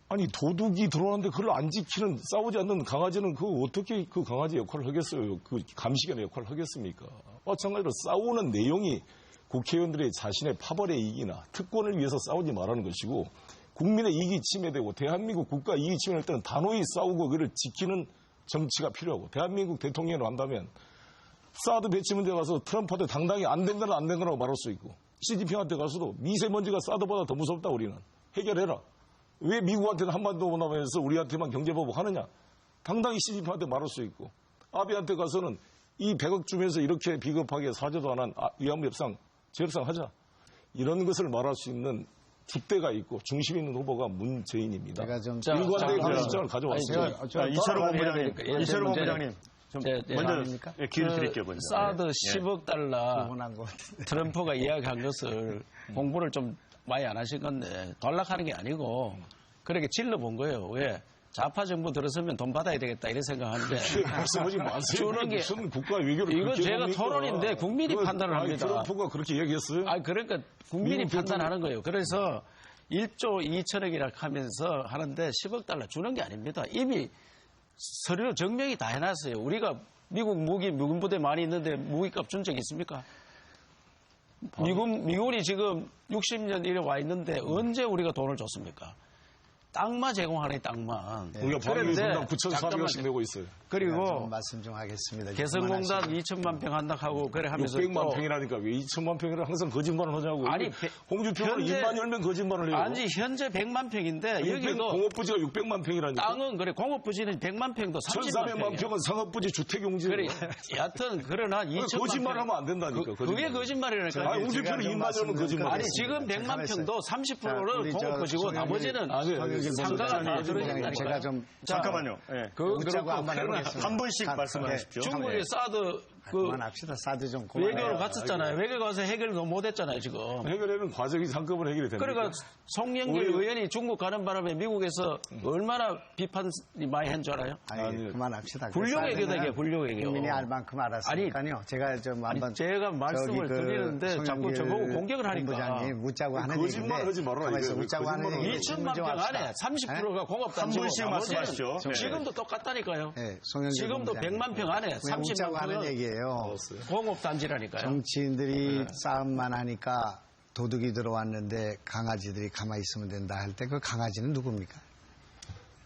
아니 도둑이 들어왔는데 그걸 안 지키는 싸우지 않는 강아지는 그 어떻게 그 강아지 역할을 하겠어요? 그 감시견의 역할을 하겠습니까? 마찬가지로 싸우는 내용이 국회의원들의 자신의 파벌의 이익이나 특권을 위해서 싸우지 말라는 것이고 국민의 이익이 침해되고 대한민국 국가 이익이 침해될 때는 단호히 싸우고 그를 지키는 정치가 필요하고 대한민국 대통령으로 한다면 사드 배치 문제 가서 트럼프한테 당당히 안 된 거는 안 된 거라고 말할 수 있고 시진핑한테 가서도 미세먼지가 사드보다 더 무섭다 우리는 해결해라. 왜 미국한테는 한반도 문화에서 우리한테만 경제보복 하느냐. 당당히 시진핑한테 말할 수 있고 아베한테 가서는 이 100억 주면서 이렇게 비겁하게 사죄도 안 한 위안부 협상 재협상하자. 이런 것을 말할 수 있는 줏대가 있고 중심에 있는 후보가 문재인입니다. 제가 좀 일관되게 그런 입장을 가져왔어요. 이철호 본부장님. 좀 먼저 기회를 드릴게요. 먼저. 사드 10억 달러 트럼프가 이야기한 것을 공부를 좀 많이 안 하신 건데 단락하는 게 아니고 그렇게 질러본 거예요. 왜? 좌파 정부 들어서면 돈 받아야 되겠다 이런 생각하는데 말씀하지 마세요. 주는 게 무슨 국가 외교를 이건 그렇게 제가 합니까? 토론인데 국민이 판단을 합니다. 트럼프가 그렇게 얘기했어요? 그러니까 국민이 판단하는 거예요. 그래서 1조 2천억이라 하면서 하는데 10억 달러 주는 게 아닙니다. 이미 서류 증명이 다 해놨어요. 우리가 미국 미군 부대 많이 있는데 무기값 준 적 있습니까? 미군이 지금 60년 이래 와 있는데 언제 우리가 돈을 줬습니까? 땅만 제공하네, 땅만. 우리가 방위분당 9,400원씩 내고 있어요. 그리고 말씀 좀 하겠습니다. 개성공단 2천만 평 한다고 하고 그래 하면서 600만 평이라니까 왜 2천만 평이라 항상 거짓말을 하냐고. 아니, 홍준표는 입만 열면 거짓말을 해요. 아니, 현재 100만 평인데 여기도 공업부지가 600만 평이라니까. 땅은 그래 공업부지는 100만 평도 30만 평. 1,400만 평은 상업부지 주택용지. 그래, 여하튼 그러나 2천만 거짓말을 하면 안 된다니까. 그게 거짓말이라니까. 아니, 홍준표는 입만 열면 거짓말. 아니, 지금 100만 평도 30%를 공업부지고 나머지는 상가가 다 들어있다니까. 제가 좀 잠깐만요. 묻자고 한번 해보겠습니다. 한 분씩 말씀하십시오. 중국이 사드 그만합시다. 사드 좀 외교로 갔었잖아요. 외교 가서 해결 너무 못했잖아요 지금. 해결에는 과정이 한꺼번에 해결이 됩니다. 그러니까 송영길 의원이 중국 가는 바람에 미국에서 얼마나 비판이 많이 한 줄 알아요? 아니, 그만합시다. 불용외교다 불용외교. 국민이 알 만큼 알았으니까요. 제가 좀 한번 제가 말씀을 드리는데 자꾸 저보고 공격을 하니까. 부장님 묻자고 하는 얘기인데. 거짓말 하지 말아라. 묻자고 하는 얘기. 2천만 평 안에 30%가 공업단지고 한 분씩 말씀하시죠. 지금도 똑같다니까요. 네, 지금도 100만 평 안에 30만 하는 얘기예요. 공업단지라니까요. 정치인들이 싸움만 하니까 도둑이 들어왔는데 강아지들이 가만히 있으면 된다 할 때 그 강아지는 누굽니까?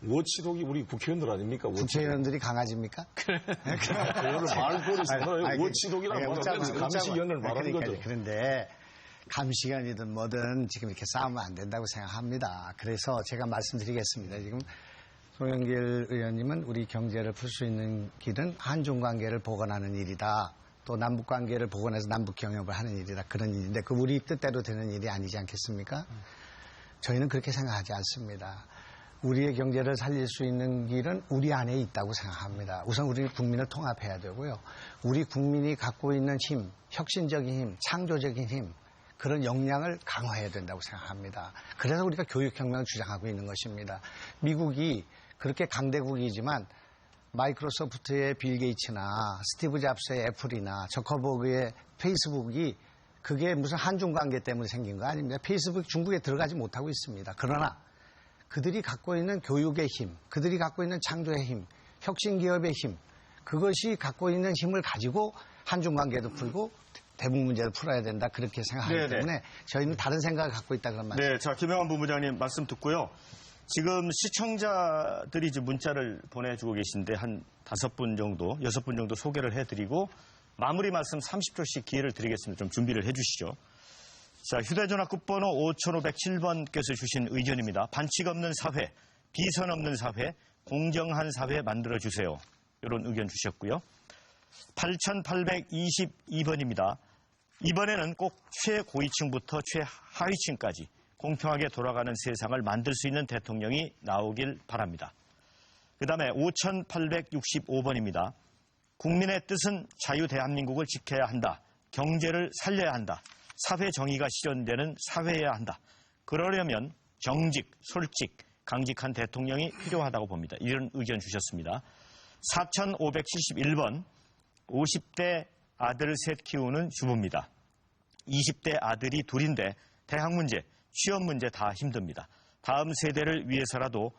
워치독이 우리 국회의원들 아닙니까? 국회의원들이 강아지입니까? 그거를 말버릇이 워치독이라고 말하면 감시위원을 말하는 거죠. 그런데 감시위원이든 뭐든 지금 이렇게 싸우면 안 된다고 생각합니다. 그래서 제가 말씀드리겠습니다. 지금 송영길 의원님은 우리 경제를 풀 수 있는 길은 한중 관계를 복원하는 일이다. 또 남북 관계를 복원해서 남북 경협을 하는 일이다. 그런 일인데 그 우리 뜻대로 되는 일이 아니지 않겠습니까? 저희는 그렇게 생각하지 않습니다. 우리의 경제를 살릴 수 있는 길은 우리 안에 있다고 생각합니다. 우선 우리 국민을 통합해야 되고요. 우리 국민이 갖고 있는 힘, 혁신적인 힘, 창조적인 힘, 그런 역량을 강화해야 된다고 생각합니다. 그래서 우리가 교육혁명을 주장하고 있는 것입니다. 미국이 그렇게 강대국이지만 마이크로소프트의 빌 게이츠나 스티브 잡스의 애플이나 저커버그의 페이스북이 그게 무슨 한중 관계 때문에 생긴 거 아닙니다. 페이스북 중국에 들어가지 못하고 있습니다. 그러나 그들이 갖고 있는 교육의 힘, 그들이 갖고 있는 창조의 힘, 혁신기업의 힘, 그것이 갖고 있는 힘을 가지고 한중 관계도 풀고 대북 문제를 풀어야 된다 그렇게 생각하기 때문에 저희는 다른 생각을 갖고 있다 그런 말씀. 네, 자 김영환 본부장님 말씀 듣고요. 지금 시청자들이 이제 문자를 보내주고 계신데 한 5분 정도, 6분 정도 소개를 해드리고 마무리 말씀 30초씩 기회를 드리겠습니다. 좀 준비를 해주시죠. 자, 휴대전화 끝번호 5507번께서 주신 의견입니다. 반칙 없는 사회, 비선 없는 사회, 공정한 사회 만들어주세요. 이런 의견 주셨고요. 8822번입니다. 이번에는 꼭 최고위층부터 최하위층까지 공평하게 돌아가는 세상을 만들 수 있는 대통령이 나오길 바랍니다. 그 다음에 5865번입니다. 국민의 뜻은 자유 대한민국을 지켜야 한다. 경제를 살려야 한다. 사회 정의가 실현되는 사회여야 한다. 그러려면 정직, 솔직, 강직한 대통령이 필요하다고 봅니다. 이런 의견 주셨습니다. 4571번 50대 아들 셋 키우는 주부입니다. 20대 아들이 둘인데 대학 문제, 취업 문제 다 힘듭니다. 다음 세대를 위해서라도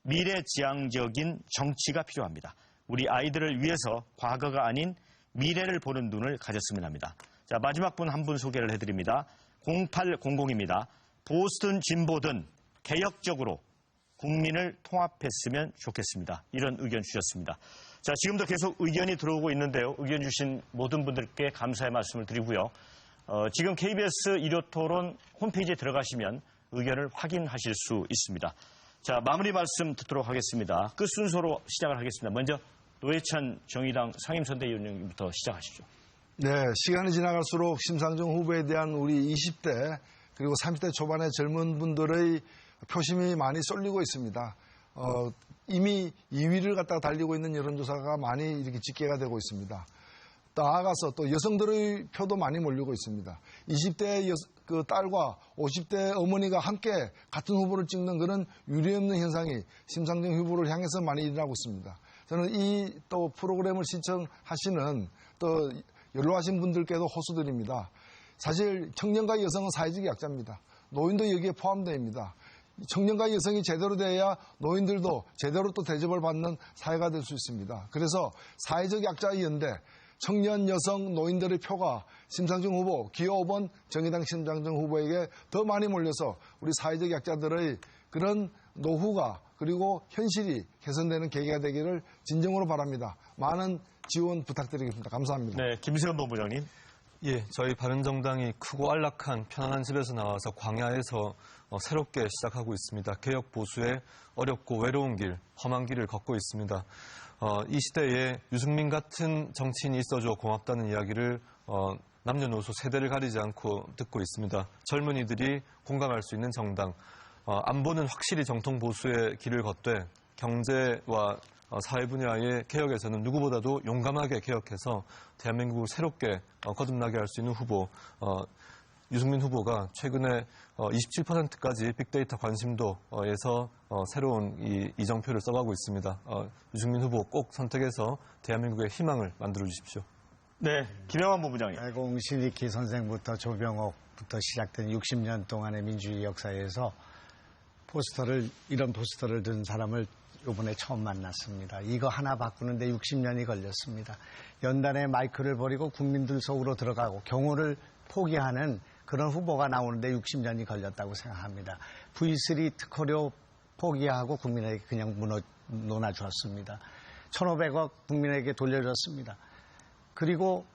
미래지향적인 정치가 필요합니다. 우리 아이들을 위해서 과거가 아닌 미래를 보는 눈을 가졌으면 합니다. 자, 마지막 분 한 분 소개를 해드립니다. 0800입니다. 보수든 진보든 개혁적으로 국민을 통합했으면 좋겠습니다. 이런 의견 주셨습니다. 자, 지금도 계속 의견이 들어오고 있는데요. 의견 주신 모든 분들께 감사의 말씀을 드리고요. 지금 KBS 일요토론 홈페이지에 들어가시면 의견을 확인하실 수 있습니다. 자, 마무리 말씀 듣도록 하겠습니다. 끝 순서로 시작을 하겠습니다. 먼저 노회찬 정의당 상임선대위원장님부터 시작하시죠. 네, 시간이 지나갈수록 심상정 후보에 대한 우리 20대 그리고 30대 초반의 젊은 분들의 표심이 많이 쏠리고 있습니다. 이미 2위를 갖다가 달리고 있는 여론조사가 많이 이렇게 집계가 되고 있습니다. 나아가서 또 여성들의 표도 많이 몰리고 있습니다. 20대 그 딸과 50대 어머니가 함께 같은 후보를 찍는 그런 유례없는 현상이 심상정 후보를 향해서 많이 일어나고 있습니다. 저는 이 또 프로그램을 시청하시는 또 연로하신 분들께도 호소드립니다. 사실 청년과 여성은 사회적 약자입니다. 노인도 여기에 포함됩니다. 청년과 여성이 제대로 돼야 노인들도 제대로 또 대접을 받는 사회가 될 수 있습니다. 그래서 사회적 약자의 연대, 청년, 여성, 노인들의 표가 심상정 후보, 기호 5번 정의당 심상정 후보에게 더 많이 몰려서 우리 사회적 약자들의 그런 노후가 그리고 현실이 개선되는 계기가 되기를 진정으로 바랍니다. 많은 지원 부탁드리겠습니다. 감사합니다. 네, 김세현 본부장님. 예, 저희 바른정당이 크고 안락한 편안한 집에서 나와서 광야에서 새롭게 시작하고 있습니다. 개혁 보수의 어렵고 외로운 길, 험한 길을 걷고 있습니다. 이 시대에 유승민 같은 정치인이 있어줘 고맙다는 이야기를 남녀노소 세대를 가리지 않고 듣고 있습니다. 젊은이들이 공감할 수 있는 정당, 안보는 확실히 정통 보수의 길을 걷되 경제와 사회 분야의 개혁에서는 누구보다도 용감하게 개혁해서 대한민국을 새롭게 거듭나게 할 수 있는 후보, 유승민 후보가 최근에 27%까지 빅데이터 관심도에서 새로운 이정표를 써가고 있습니다. 유승민 후보 꼭 선택해서 대한민국의 희망을 만들어 주십시오. 네, 김영환 본부장님. 알공 신익희 선생부터 조병옥부터 시작된 60년 동안의 민주주의 역사에서 이런 포스터를 든 사람을 이번에 처음 만났습니다. 이거 하나 바꾸는데 60년이 걸렸습니다. 연단에 마이크를 버리고 국민들 속으로 들어가고 경호를 포기하는 그런 후보가 나오는데 60년이 걸렸다고 생각합니다. V3 특허료 포기하고 국민에게 그냥 놓아주었습니다. 1,500억 국민에게 돌려줬습니다. 그리고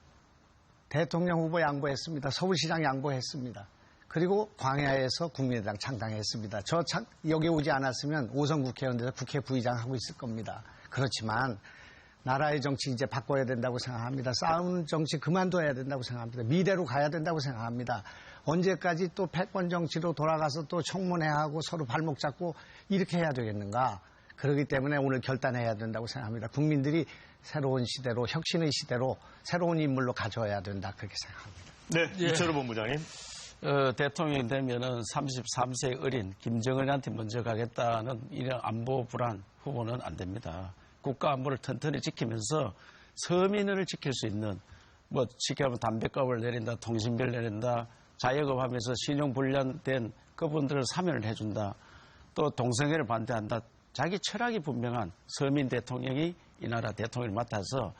대통령 후보 양보했습니다. 서울시장 양보했습니다. 그리고 광야에서 국민의당 창당했습니다. 여기 오지 않았으면 5선 국회의원 돼서 국회 부의장 하고 있을 겁니다. 그렇지만 나라의 정치 이제 바꿔야 된다고 생각합니다. 싸우는 정치 그만둬야 된다고 생각합니다. 미래로 가야 된다고 생각합니다. 언제까지 또 패권 정치로 돌아가서 또 청문회하고 서로 발목 잡고 이렇게 해야 되겠는가. 그렇기 때문에 오늘 결단해야 된다고 생각합니다. 국민들이 새로운 시대로 혁신의 시대로 새로운 인물로 가져와야 된다 그렇게 생각합니다. 네, 이철우 본부장님. 대통령이 되면은 33세 어린 김정은한테 먼저 가겠다는 이런 안보 불안 후보는 안 됩니다. 국가 안보를 튼튼히 지키면서 서민을 지킬 수 있는 지켜보면 담배값을 내린다, 통신비를 내린다, 자영업 하면서 신용 불량된 그분들을 사면을 해준다, 또 동성애를 반대한다. 자기 철학이 분명한 서민 대통령이 이 나라 대통령을 맡아서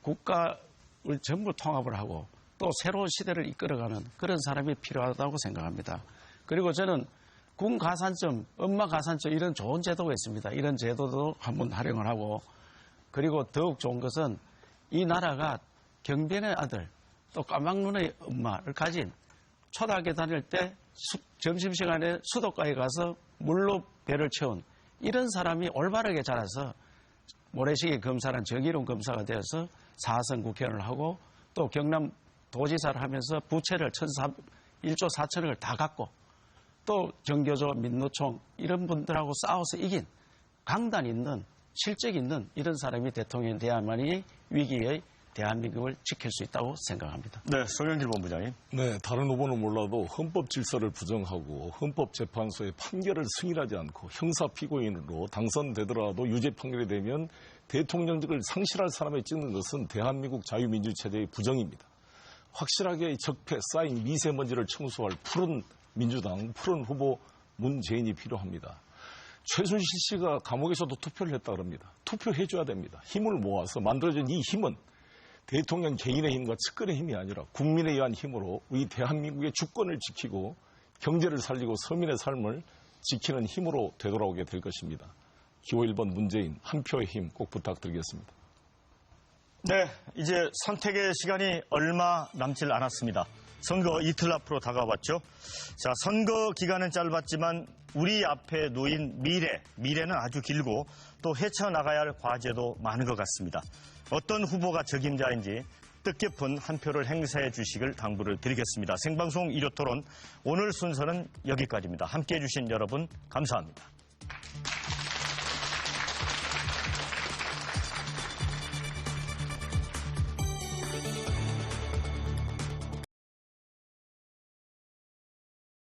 국가를 전부 통합을 하고 또 새로운 시대를 이끌어가는 그런 사람이 필요하다고 생각합니다. 그리고 저는 군 가산점, 엄마 가산점 이런 좋은 제도가 있습니다. 이런 제도도 한번 활용을 하고 그리고 더욱 좋은 것은 이 나라가 경비원의 아들 또 까막눈의 엄마를 가진 초등학교 다닐 때 점심시간에 수도가에 가서 물로 배를 채운 이런 사람이 올바르게 자라서 모래시계 검사란 정의로운 검사가 되어서 4선 국회의원을 하고 또 경남 도지사를 하면서 부채를 1조 4천억을 다 갖고 또 정교조 민노총 이런 분들하고 싸워서 이긴 강단 있는 실적 있는 이런 사람이 대통령이 돼야만이 위기의 대한민국을 지킬 수 있다고 생각합니다. 네, 송영길 본부장님. 네, 다른 후보는 몰라도 헌법 질서를 부정하고 헌법재판소의 판결을 승인하지 않고 형사 피고인으로 당선되더라도 유죄 판결이 되면 대통령직을 상실할 사람을 찍는 것은 대한민국 자유민주체제의 부정입니다. 확실하게 적폐 쌓인 미세먼지를 청소할 푸른 민주당, 푸른 후보 문재인이 필요합니다. 최순실 씨가 감옥에서도 투표를 했다 그럽니다. 투표해줘야 됩니다. 힘을 모아서 만들어진 이 힘은 대통령 개인의 힘과 측근의 힘이 아니라 국민에 의한 힘으로 우리 대한민국의 주권을 지키고 경제를 살리고 서민의 삶을 지키는 힘으로 되돌아오게 될 것입니다. 기호 1번 문재인 한 표의 힘 꼭 부탁드리겠습니다. 네, 이제 선택의 시간이 얼마 남질 않았습니다. 선거 이틀 앞으로 다가왔죠. 자, 선거 기간은 짧았지만 우리 앞에 놓인 미래는 아주 길고 또 헤쳐나가야 할 과제도 많은 것 같습니다. 어떤 후보가 적임자인지 뜻깊은 한 표를 행사해 주시길 당부를 드리겠습니다. 생방송 1호 토론 오늘 순서는 여기까지입니다. 함께해 주신 여러분 감사합니다.